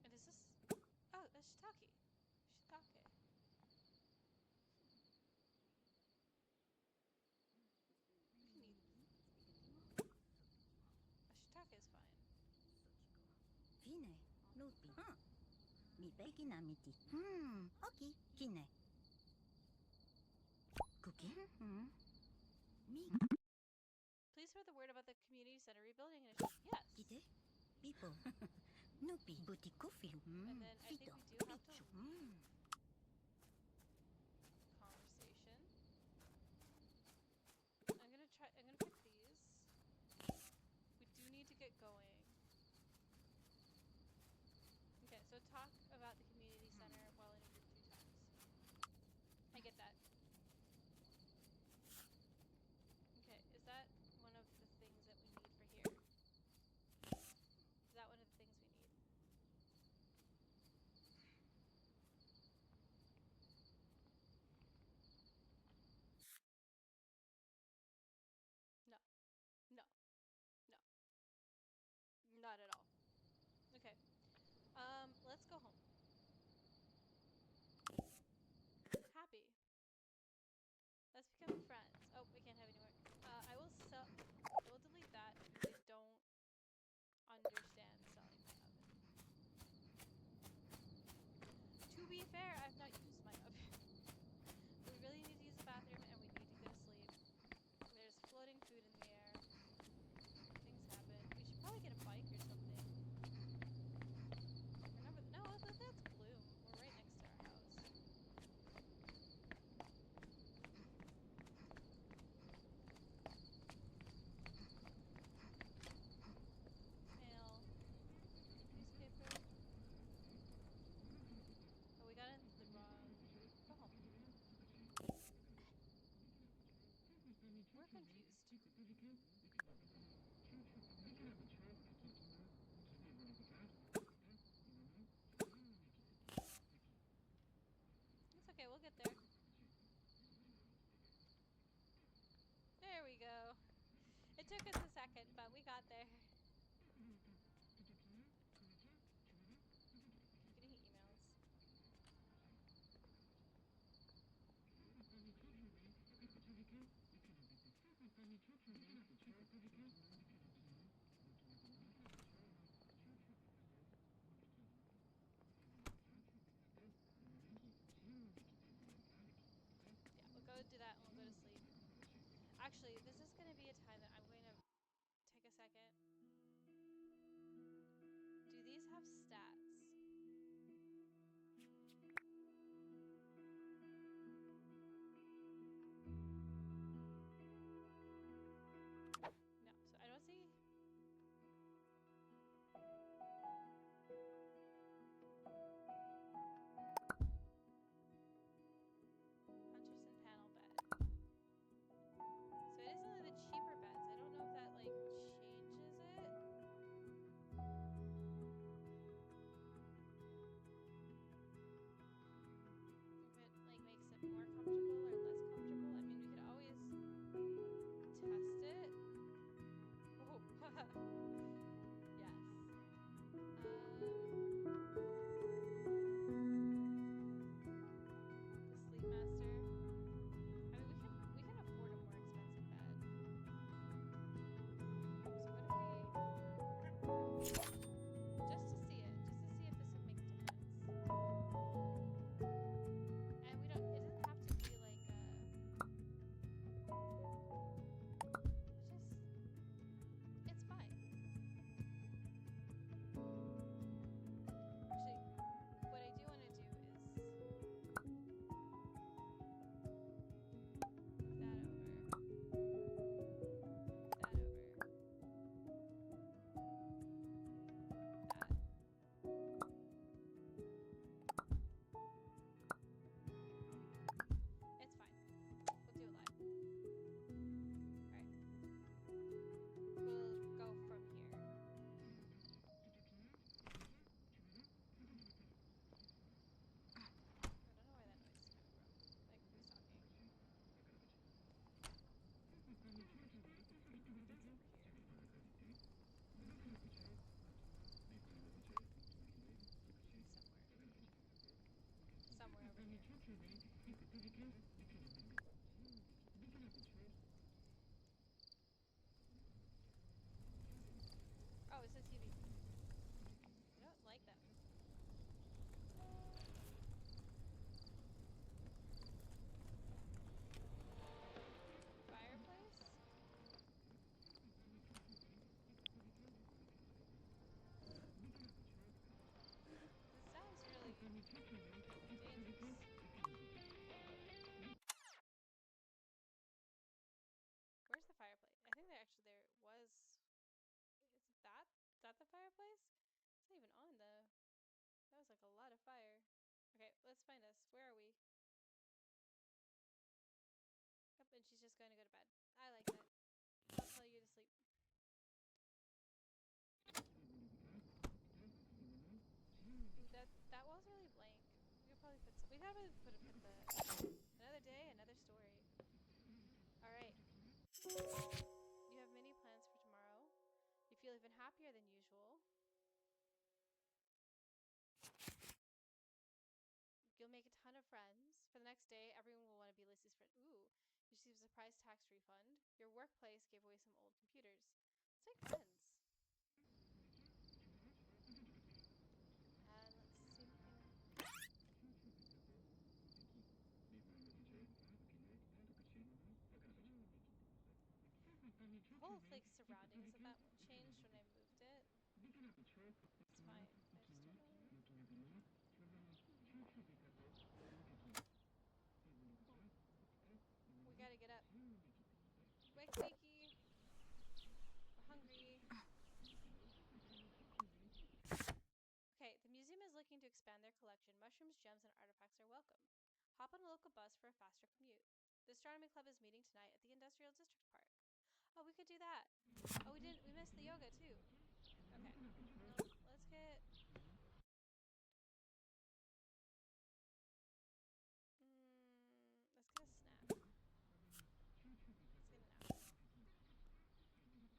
And is this? Oh, that's shiitake. Shiitake. We can eat. A shiitake is fine. Fine. Lupi. Mi peki na miti. Okay. Kine. Cookie. Mi. Please spread the word about the community center rebuilding initiative. Yes. Kite. People. Nupi. Butikofilu. And then I think we do have to leave. Conversation. I'm gonna pick these. We do need to get going. Okay, so talk about the community center while in a group 3 times. I get that. Okay, is that one of the things that we need for here? Is that one of the things we need? took us a second, but we got there. Keep getting emails. Yeah, we'll go do that and we'll go to sleep. Actually, this is going to be a time that I'm going to take a second. Do these have stats? No, so I don't see. Hunterson panel bed. So it is only the cheaper beds. I don't know if that like changes it. If it like makes it more comfortable or less comfortable. I mean, we could always test it. Oh, yes. The Sleep Master. I mean, we can afford a more expensive bed. So what if we just to see it, just to see if this would make a difference. And we don't. It doesn't have to be like a. It's just. It's fine. Actually, what I do want to do is move that over, move that over, that. It's fine. We'll do it live. All right. We'll go from here. I don't know where that noise is coming from. Like who's talking? It's over here. Somewhere. Somewhere over here. Oh, it's the TV. I don't like that. Fireplace? This sounds really dangerous. Where's the fireplace? I think there was. Is it that? Is that the fireplace? It's not even on though. That was like a lot of fire. Okay, let's find us. Where are we? Yep, and she's just going to go to bed. I like that. I'll tell you to sleep. Ooh, that wall's really blank. We could probably put some. We gotta put the another day, another story. All right. You have many plans for tomorrow. You feel even happier than usual. You'll make a ton of friends. For the next day, everyone will want to be Lissy's friend. Ooh, you receive a surprise tax refund. Your workplace gave away some old computers. Let's make friends. And let's see if we can. The whole like surroundings of that changed when I moved it. It's fine. I just don't know. Ooh, we gotta get up. Wakey wakey. We're hungry. Okay, the museum is looking to expand their collection. Mushrooms, gems, and artifacts are welcome. Hop on a local bus for a faster commute. The astronomy club is meeting tonight at the Industrial District Park. Oh, we could do that. Oh, we missed the yoga too. Okay. Well, let's get let's get a snack. Let's get a nap.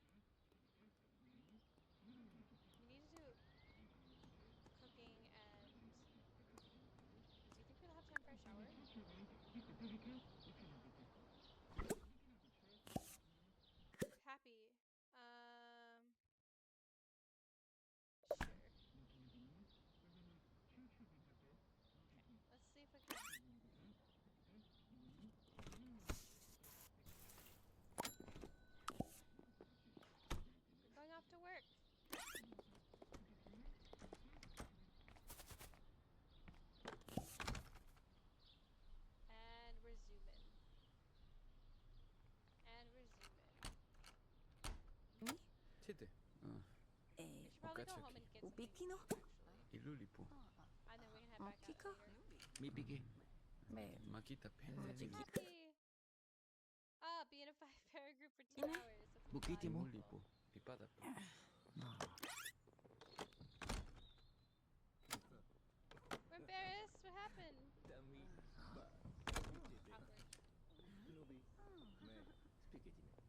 Happy. Sure. Okay, let's see if we can. You're going off to work. And we're zooming. And we're zooming. Chete. We should probably go home and get something to eat, Ubikino? actually. Ilulipo. And then we can head back out Makika? later. Mipiki. Beh, Makita pen. Happy! Ah, be in a 5-pair group for 2 hours. That's a lot of Imulipo. people. Pipada. We're embarrassed. What happened? Dami. Ba. Awkward. Nubi. Me. Spaghetti me.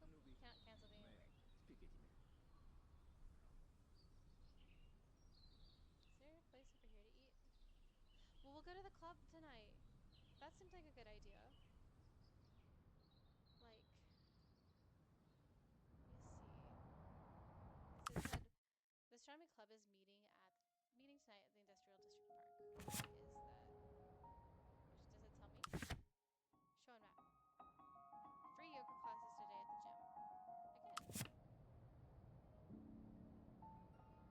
Nubi. Can't cancel being at Me. work. Spaghetti me. Is there a place over here to eat? Well, we'll go to the club tonight. That seems like a good idea. Like, let me see. So it said the astronomy club is meeting tonight at the Industrial District Park. Where is that? Does it tell me? Show and map. Free yoga classes today at the gym. Again.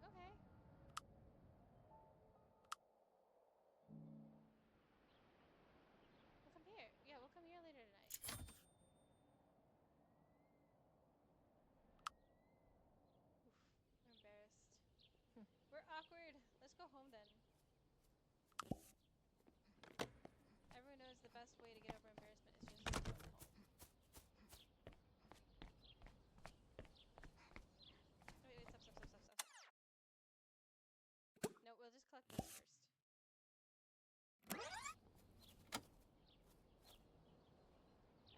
Okay. We'll come here. Yeah, we'll come here later tonight. Oof, we're embarrassed. We're awkward. Let's go home then. Everyone knows the best way to get over embarrassment is just to go home. Wait, stop. No, we'll just collect those first.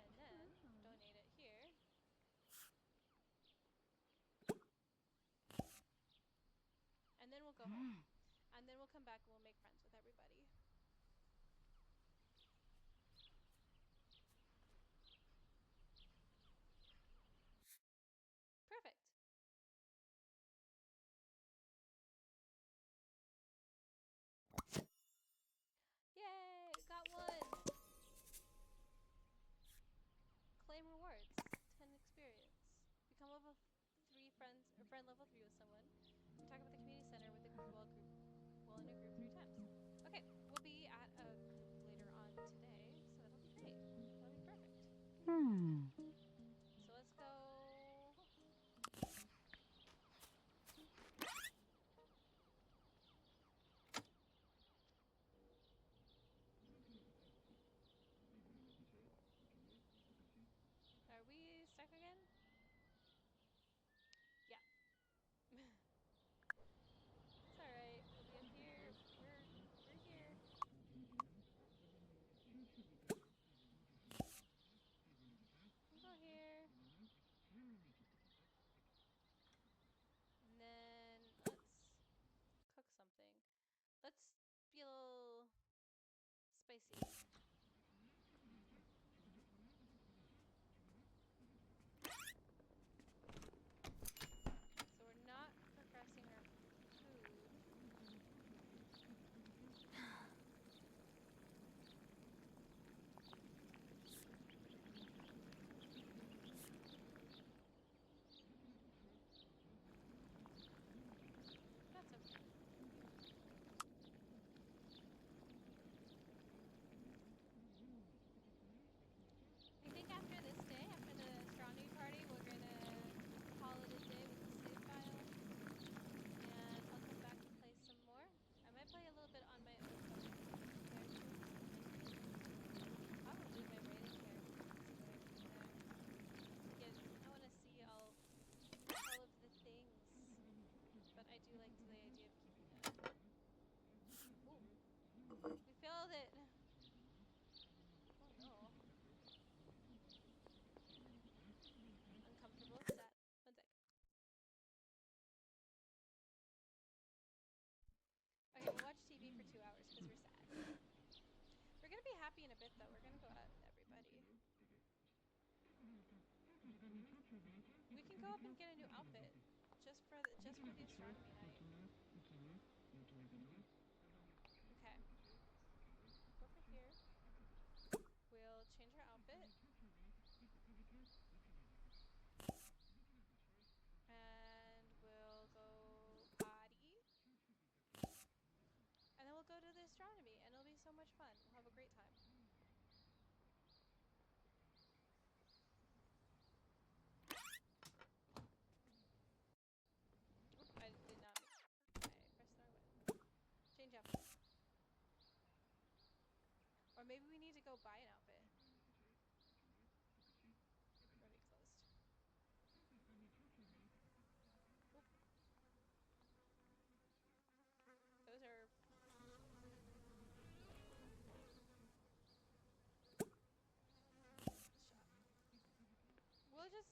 And then donate it here. And then we'll go home. And then we'll come back and we'll make friends with everybody. Perfect. Yay! Got one! Claim rewards. 10 experience. Become level 3 friends or friend level 3 with someone. And talk about the community center with a while in a group 3 times. Okay, we'll be at a group later on today, so that'll be great. That'll be perfect. So let's go. Are we stuck again? Yeah. It's alright. We'll be up here. though. We're gonna go at everybody. We can go up and get a new outfit just for the astronomy night. Okay. Go over here. We'll change our outfit. And we'll go potty. And then we'll go to the astronomy, and it'll be so much fun. We'll have a great time. Oop, I did not. I pressed the wrong button. Change outfit. Or maybe we need to go buy an outfit. Or be closed. Oop. Those are. Shop.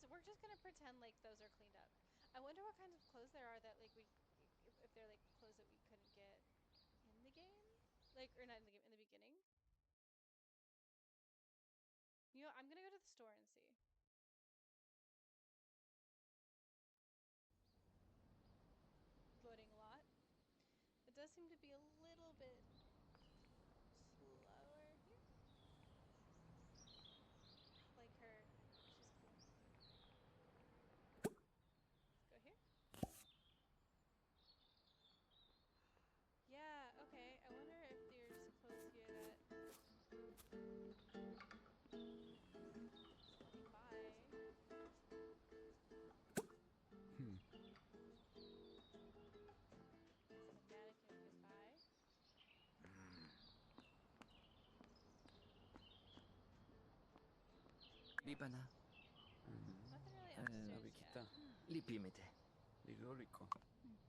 We're just gonna pretend like those are cleaned up. I wonder what kinds of clothes there are that like if they're like clothes that we couldn't get in the game, like or not in the game in the beginning. You know, I'm gonna go to the store and see. Loading a lot. It does seem to be a little bit slower here. Like her, she's cool. Let's go here. Yeah, okay. I wonder if there's clothes here that. So let me buy. So the mannequin can buy. Lipana. Nothing really upstairs Abikita. yet. Lipimete. Liloliko. This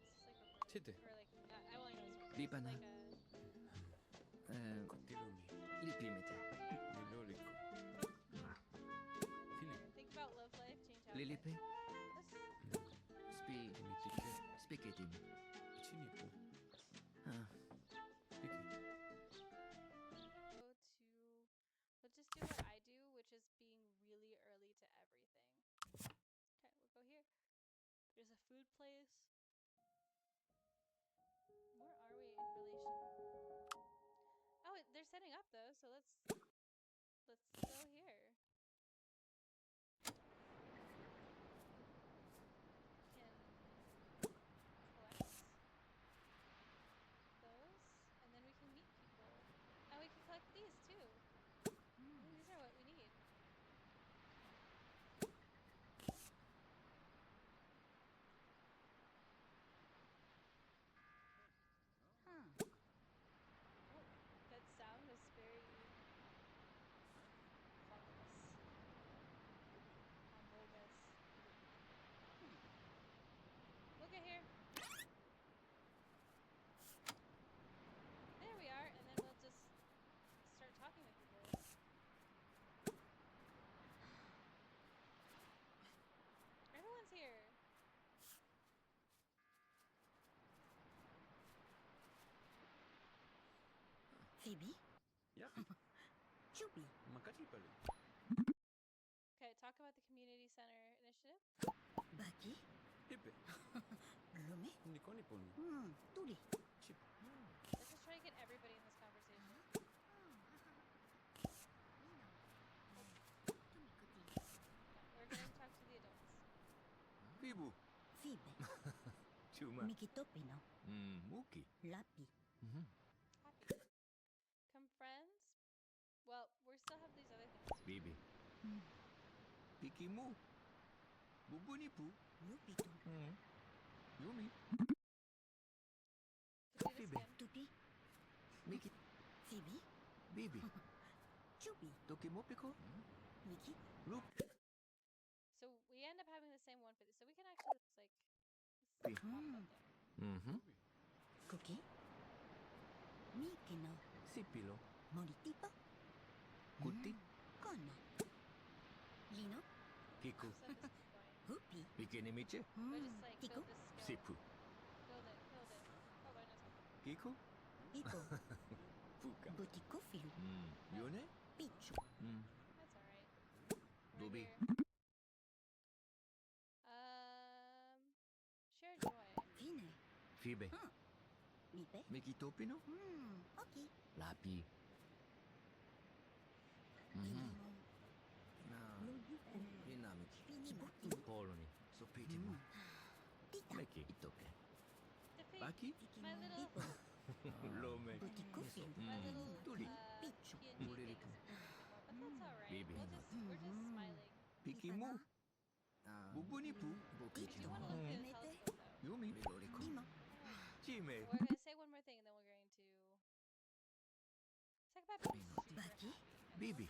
is like a room. Chete. Or like, I only know this room. This is Lipana. like a. Kotilumi. Lipimete. Liloliko. Fili. Think about love life, change outfit. Lilipe. Let's Mitike. Spiketim. Chinipu. Ah. Piki. go to. Let's just do what I do, which is being really early to everything. Okay, we'll go here. There's a food place. Where are we in relation? Oh, they're setting up though, so let's go here. Can collect those, and then we can meet people, and we can collect these too. Ooh, these are what we need. Huh. Oh, that sound was very fungus. Among Us. Look at here. There we are, and then we'll just start talking with people. Everyone's here. Phoebe? Yapi. Chubby? Makati pale. Okay, talk about the community center initiative. Baki? Ipe. Lume? Nikoni ponu. Tuli? Chip. Let's just try to get everybody in this conversation. No, we're gonna talk to the adults. Pibu. Phoebe? Chuma. Mikitopino? Muki. Lapi? Happy. Come friends? Well, we still have these other things to do. Bibi. Pikimu. Bubunipu. Lupito? Yumi. Could do this Phoebe. again. Tupi? Miki. Phoebe? Bibi. Chubby? Tokimopiko. Miki? Lup. So we end up having the same one for this. So we can actually just like Pi. pop that there. Cookie? Miki no Sipilo. Moritipo? Kuti. Kono? Lino? Kiku. Just let this keep going. Hoopy? Bikinimiche. But just like Tiku? build this skill. Sipu. Build it. Build it. Hold on a second. Kiku. Ipo? Fuka. Butiko filu. Yone? Pichu. That's alright. We're Dobi. here. Share joy. Fine. Fibe. Mipe. Mekitopino? Okay. Lapi. Hinamiki. Chibuti. Poloni. Sopitimo. Tita. Meki. Itoke. Defeat Baki? my little, Lome. Butiko filu. my little, Tuli. Pichu. PNG thing Muririku. isn't working anymore, but that's alright. Bibi. We're just smiling. Pikimu. Bubunipu. We do want to look through the telescope though. Yumi. Dima. Chime. We're gonna say one more thing and then we're going to talk about being super Baki? happy. And Bibi.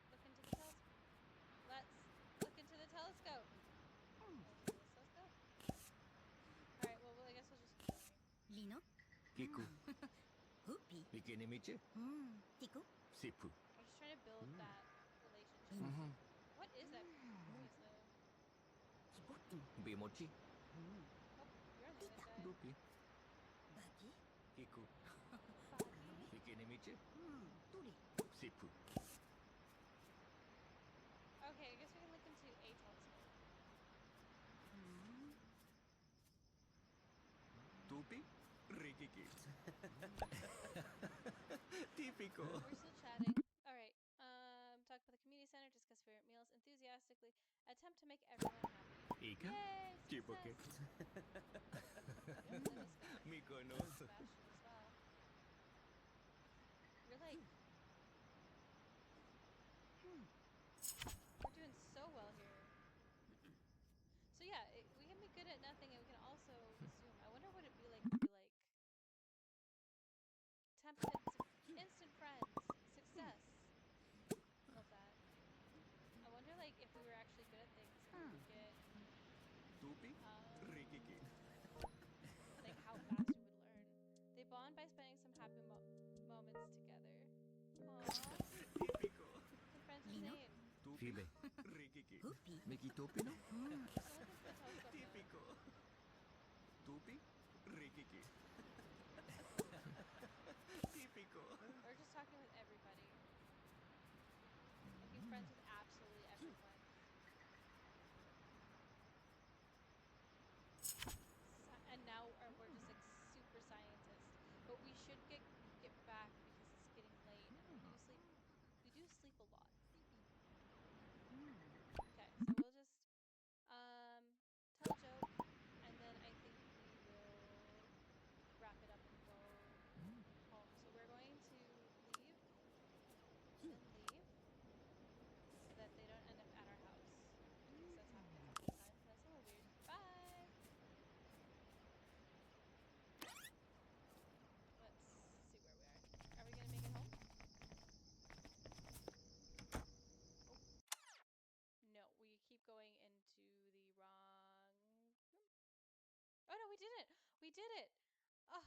look at the telescope. Let's look into the telescope. Alright, well, I guess we'll just keep going. Lino. Kiku. Hupi. Mikinimiche. Tiku. Sipu. We're just trying to build that relationship. What is that noise though? Chibuti. Bimochi. Oh, you're on the other side. Dupi. Baki. Kiku. Bobby? Mikinimiche. Tuli. Sipu. Okay, I guess we can look into a telescope. Tupi. Rikiki. Típico. We're still chatting. Alright. Talk about the community center, discuss favorite meals, enthusiastically attempt to make everyone happy. Ika. Yay! Chipoke. Success! Mikonos. Sebastian as well. We're like... We're doing so well here. So yeah, we can be good at nothing and we can also assume. I wonder what it'd be like to be like... Instant friends. Success. Love that. I wonder like if we were actually good at things, we would get Tupi. Rikiki. like how fast we would learn. They bond by spending some happy moments together. Aww. Típico. Some friends with Lino? name. Fibe. Rikiki. Hupi. Mikitopino. We're still looking for the telescope. Típico. Tupi. Rikiki. Típico. We're just talking with everybody. Making friends with absolutely everyone. And now we're just like super scientists. But we should get back because it's getting late and we do sleep a lot. Okay, so we'll just tell a joke and then I think we will wrap it up and go home. So we're going to leave and then leave so that they don't end up at our house. Because that's happened a couple of times and that's a little weird. Bye! Let's see where we are. Are we gonna make it home? Oh. No, we keep going into the wrong room. Oh no, we did it! We did it! Oh,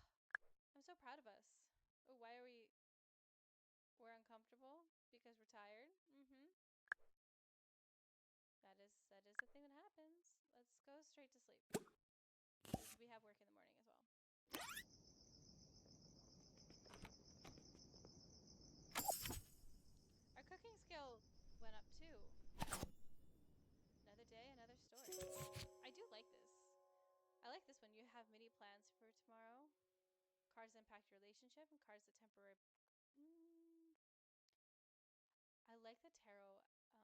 I'm so proud of us. Oh, why are we... We're uncomfortable because we're tired? That is the thing that happens. Let's go straight to sleep. Because we have work in the morning as well. Our cooking skill went up too. Another day, another story. I do like this. I like this one. You have many plans for tomorrow. Cards impact your relationship and cards the temporary... I like the tarot aspect.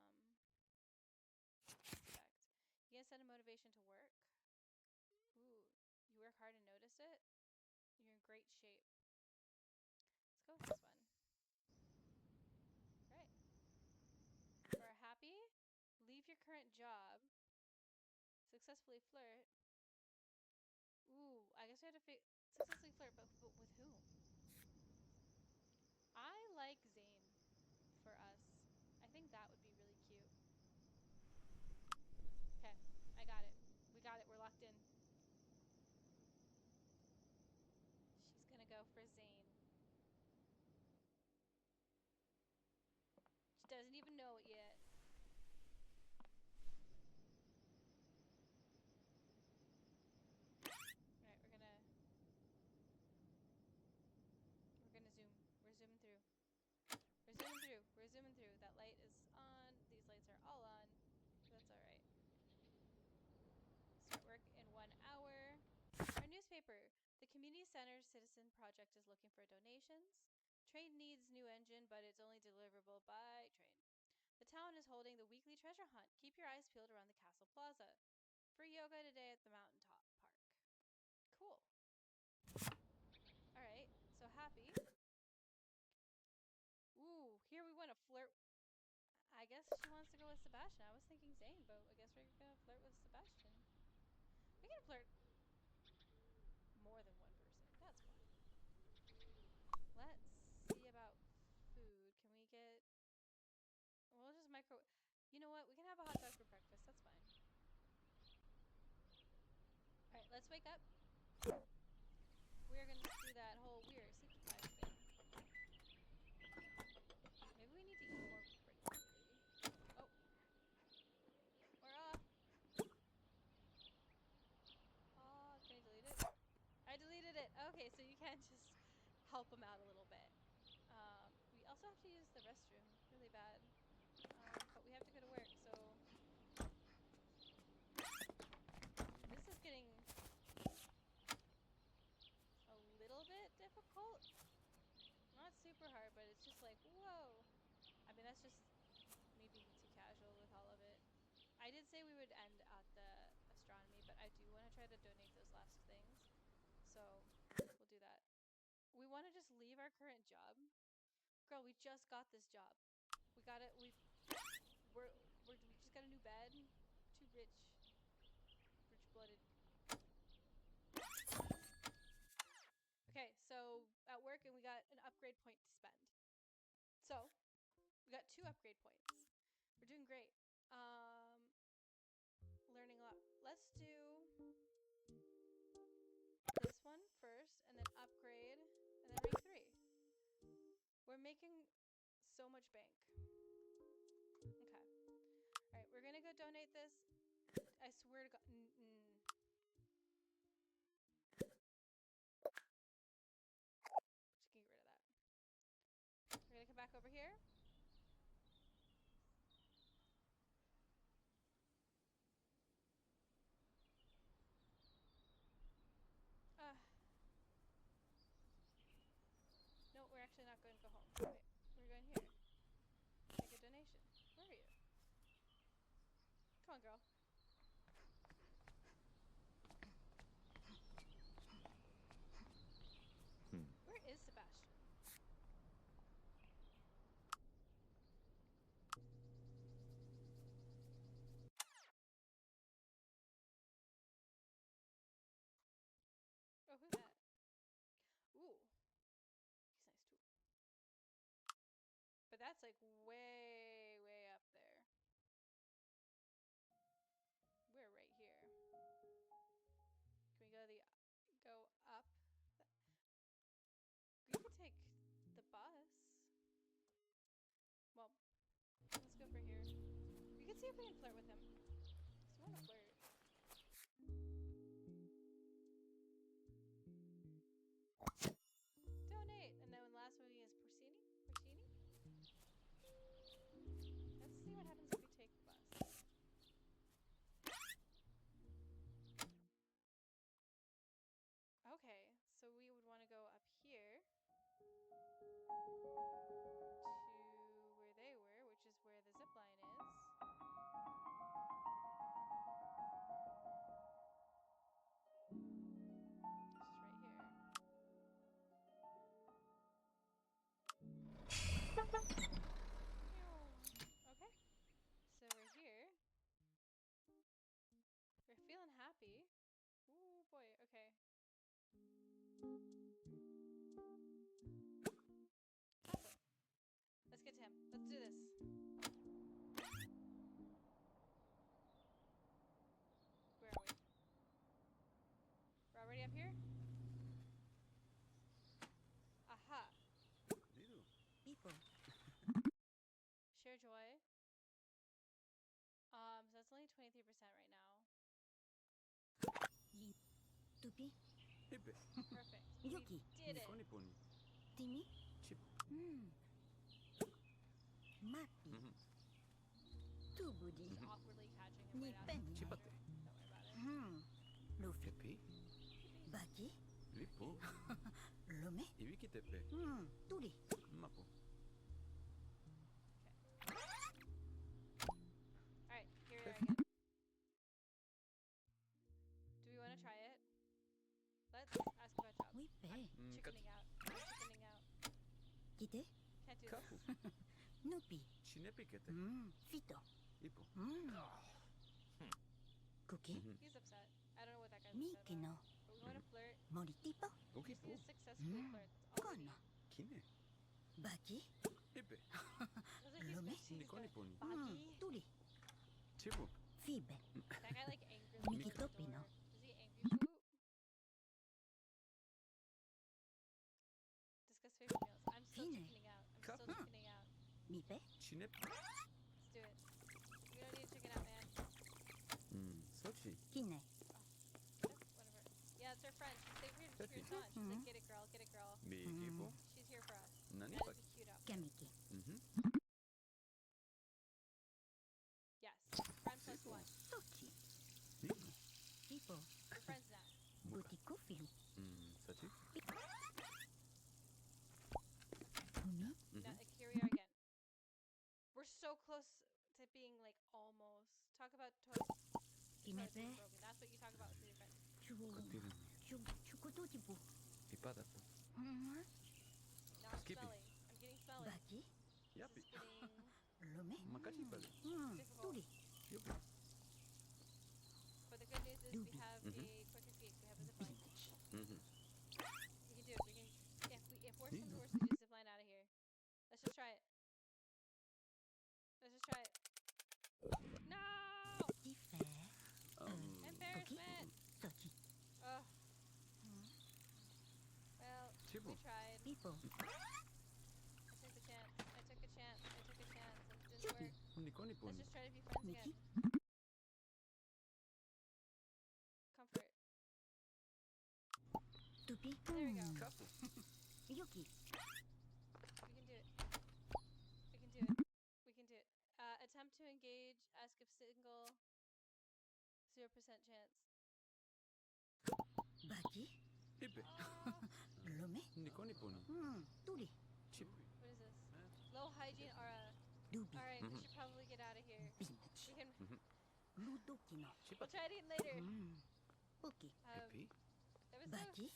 You get a set of motivation to work. Ooh, you work hard and notice it. You're in great shape. Let's go with this one. Right. For happy, leave your current job. Successfully flirt. Ooh, I guess we have to successfully flirt, but with whom? I like Zane for us. I think that would be really cute. Okay, I got it. We got it. We're locked in. She's gonna go for Zane. She doesn't even know it yet. project is looking for donations. Train needs new engine, but it's only deliverable by train. The town is holding the weekly treasure hunt. Keep your eyes peeled around the castle plaza. Free yoga today at the mountaintop park. Cool. Alright, so Happy. Ooh, here we want to flirt. I guess she wants to go with Sebastian. I was thinking Zane, but I guess we're gonna flirt with Sebastian. We can flirt more than one person. That's fine. Let's see about food. Can we get... We'll just micro... You know what? We can have a hot dog for breakfast. That's fine. Alright, let's wake up. We're gonna do that whole weird sleep deprived thing. Maybe we need to eat more regularly. Oh. We're off. Oh, can I delete it? I deleted it. Okay, so you can just help them out a little bit. We also have to use the restroom really bad. But we have to go to work, so... This is getting a little bit difficult. Not super hard, but it's just like, whoa. I mean, that's just me being too casual with all of it. I did say we would end at the astronomy, but I do want to try to donate those last things. So we'll do that. We want to just leave our current job. Girl, we just got this job. We got it. We just got a new bed. Too rich. Rich-blooded. Okay, so at work and we got an upgrade point to spend. So we got 2 upgrade points. We're doing great. Learning a lot. Let's do this one first and then upgrade and then rank 3. We're making so much bank. Okay. Alright, we're gonna go donate this. I swear to God. Just get rid of that. We're gonna come back over here. No, we're actually not going to go home. Wait, we're going here. Make a donation. Where are you? Come on, girl. Where is Sebastian? Oh, who's that? Ooh. He's nice too. But that's like way, way up there. We're right here. Can we go up? We could take the bus. Well, let's go for here. We can see if we can flirt with him. Because we want to flirt. Donate! And then the last movie is Porcini? Porcini? Let's see what happens if we take the bus. Okay, so we would want to go up here to where they were, which is where the zip line is. Just right here. Okay, so we're here. We're feeling happy. Ooh boy, okay. Awesome. Let's get to him. Let's do this. Where are we? We're already up here? Aha. Dido. People. Share joy. So that's only 23% right now. Tupi. Ebbe. Perfect. Yuki. We did it. Nikoni poni. Timmy. Chip. Mappy. Tubudi. Just awkwardly catching him right after the Chipate. treasure. Don't worry about it. Luffy. Epi. Baki. Lippo. Lome? Ibiki tepe. Turi. Mapo. Alright, here we are Fifth. again. Do we want to try it? Let's ask about jobs. Oui, pe. I'm chickening out. I'm chickening out. Kite? Can't do Kapu. this. Nupi. Chinepikete. Fito. Ipo. Cookie? He's upset. I don't know what that guy's upset Miki no. about. But we want to flirt. Moritipo? We just need Ukipo. to successfully flirt. That's all we Kono. need. Kine. Baki? Ipe. That's what he's Lome? bitching. He's going, Nikoniponi. Baki? Turi. Chibu. Fibe. That guy like angrily Miki closed the topi, no? door. Does he angry poop? Discuss favorite meals. I'm still Kine. chickening out. I'm still Kapu. chickening out. Mipe? Chinep. Let's do it. We don't need to chicken out, man. Sochi. Kine. Whatever. Yeah, it's her friend. She's weird Peppy. on. She's like, get it, girl. Get it, girl. Bikipo. She's here for us. Nani That is paki. a cute outfit. Kamiki. Yes. Friend plus Sipo. one. Sochi. Nipo. Ipo. We're friends now. Muka. Butiku filu. Sochi. Umi? Now, like, here we are again. We're so close to being like almost. Talk about toilet being Kinepe? broken. That's what you talk about with your friends. Kotiru. Chukotojipo. Ipadapo. Now I'm Skippy. smelling. I'm getting smelly. Baki? This Yapi. is getting Lome? Makachi pale. difficult. Turi. Yupi. But the good news is we Doobie. have a quicker speed. We have a zip line. Binch. We can do it. We can. If worse comes to worse, we just zip line out of here. Let's just try it. Let's just try it. No! Tife. Embarrassment! Sochi. Ugh. Well, Chibu. we tried. Pipo. I took a chance. I took a chance. I took a chance. It didn't work. Let's Nikoniponi. just try to be friends Miki? again. Comfort. Tupi. There we go. Kapu. Yuki. We can do it. We can do it. We can do it. Attempt to engage. Ask if single. 0% chance. Baki? Ipe. Oh, Lome? Nikoniponi. Turi. Chibu. what is this? Low hygiene aura. Dubi. Alright, we should probably get out of here. Binch. We can. Ludoki no. We'll try it again later. Poki. Epi. That was so. Baki?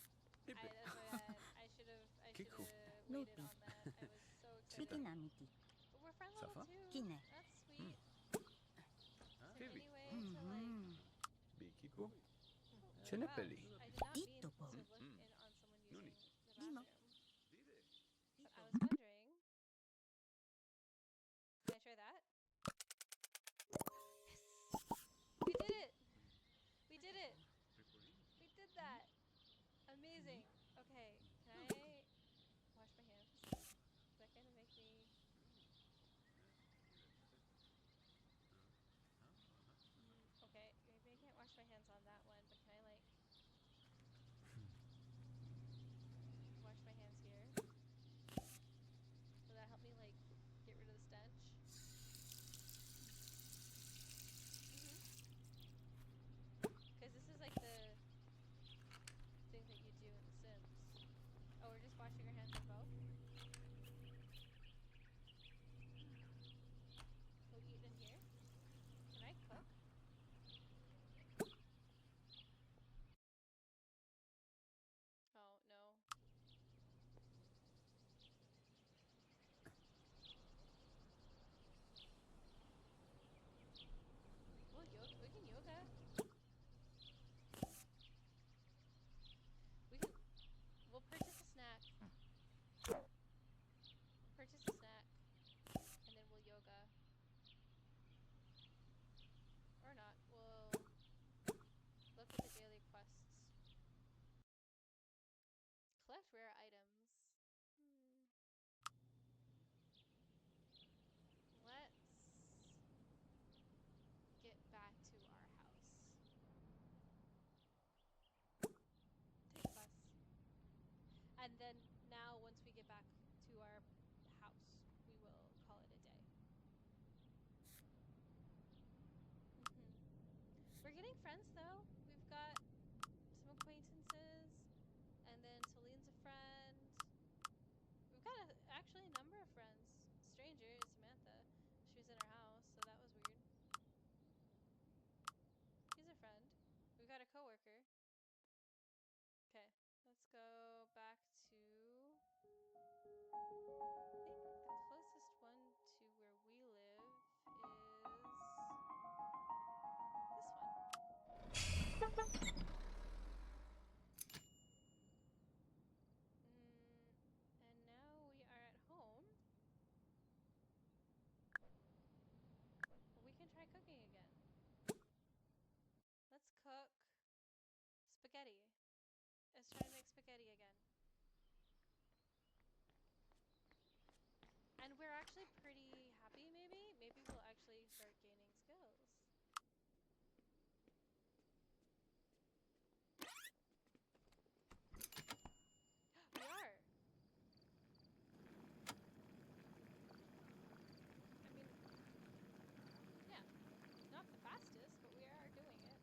Ipe. That's my bad. I should have Kiku. waited Lopi. on that. I was so Piki excited. namiti. But we're friend level Safa? 2. Kine. That's sweet. Is there Phoebe. any way to like? Bikipo. Wow, Chenepeli. I did not mean to Itopo. look in on someone using Nuni. the Limo. bathroom. But I was wondering. Can I try that? Yes! We did it! We did it! We did that! Amazing! Okay, can I wash my hands? Is that gonna make me... okay, maybe I can't wash my hands on that one, but can I like... wash my hands here? Will that help me like get rid of the stench? Because this is like the thing that you do in The Sims. Oh, we're just washing our hands on both? We'll eat in here? Can I cook? Oh, no. We can yoga. We'll purchase a snack. Purchase a snack. And then we'll yoga. Or not. We'll look at the daily quests. Collect rare items. Let's get back to our house. Take a bus. And then now once we get back to our house, we will call it a day. We're getting friends though. We've got some acquaintances, and then Celine's a friend. think the closest one to where we live is this one. And now we are at home. We can try cooking again. Let's cook spaghetti. Let's try to make spaghetti again. And we're actually pretty happy, maybe? Maybe we'll actually start gaining skills. We are! I mean, yeah. Not the fastest, but we are doing it.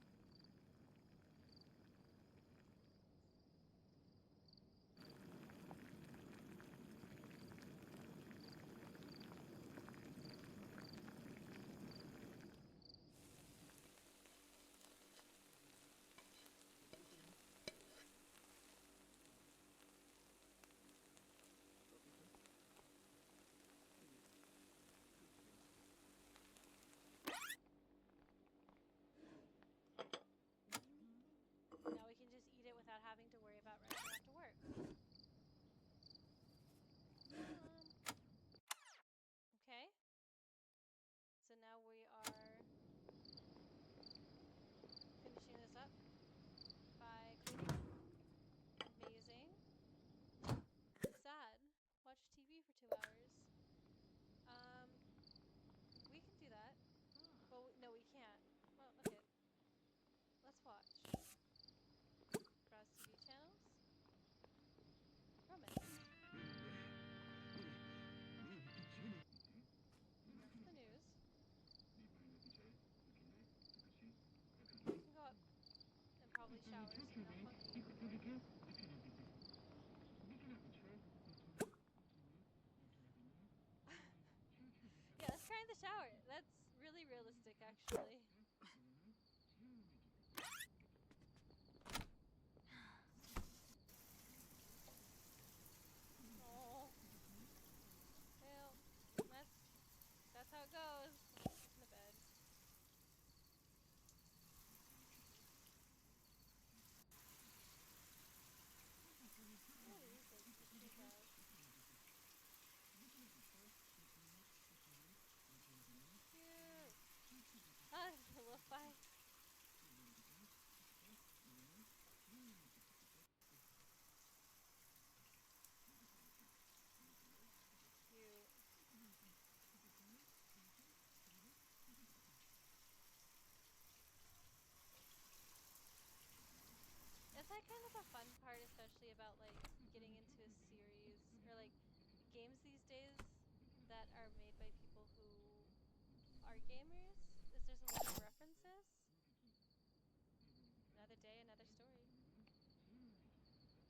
Now we can just eat it without having to worry about running off to work. Okay. So now we are finishing this up by cleaning. Amazing. Sad. Watch TV for 2 hours. We can do that. Well, no, we can't. Well, okay. Let's watch. Browse TV channels. Romance. That's the news. We can go up and probably shower so we're not funky. Yeah, let's cry in the shower. That's really realistic, actually.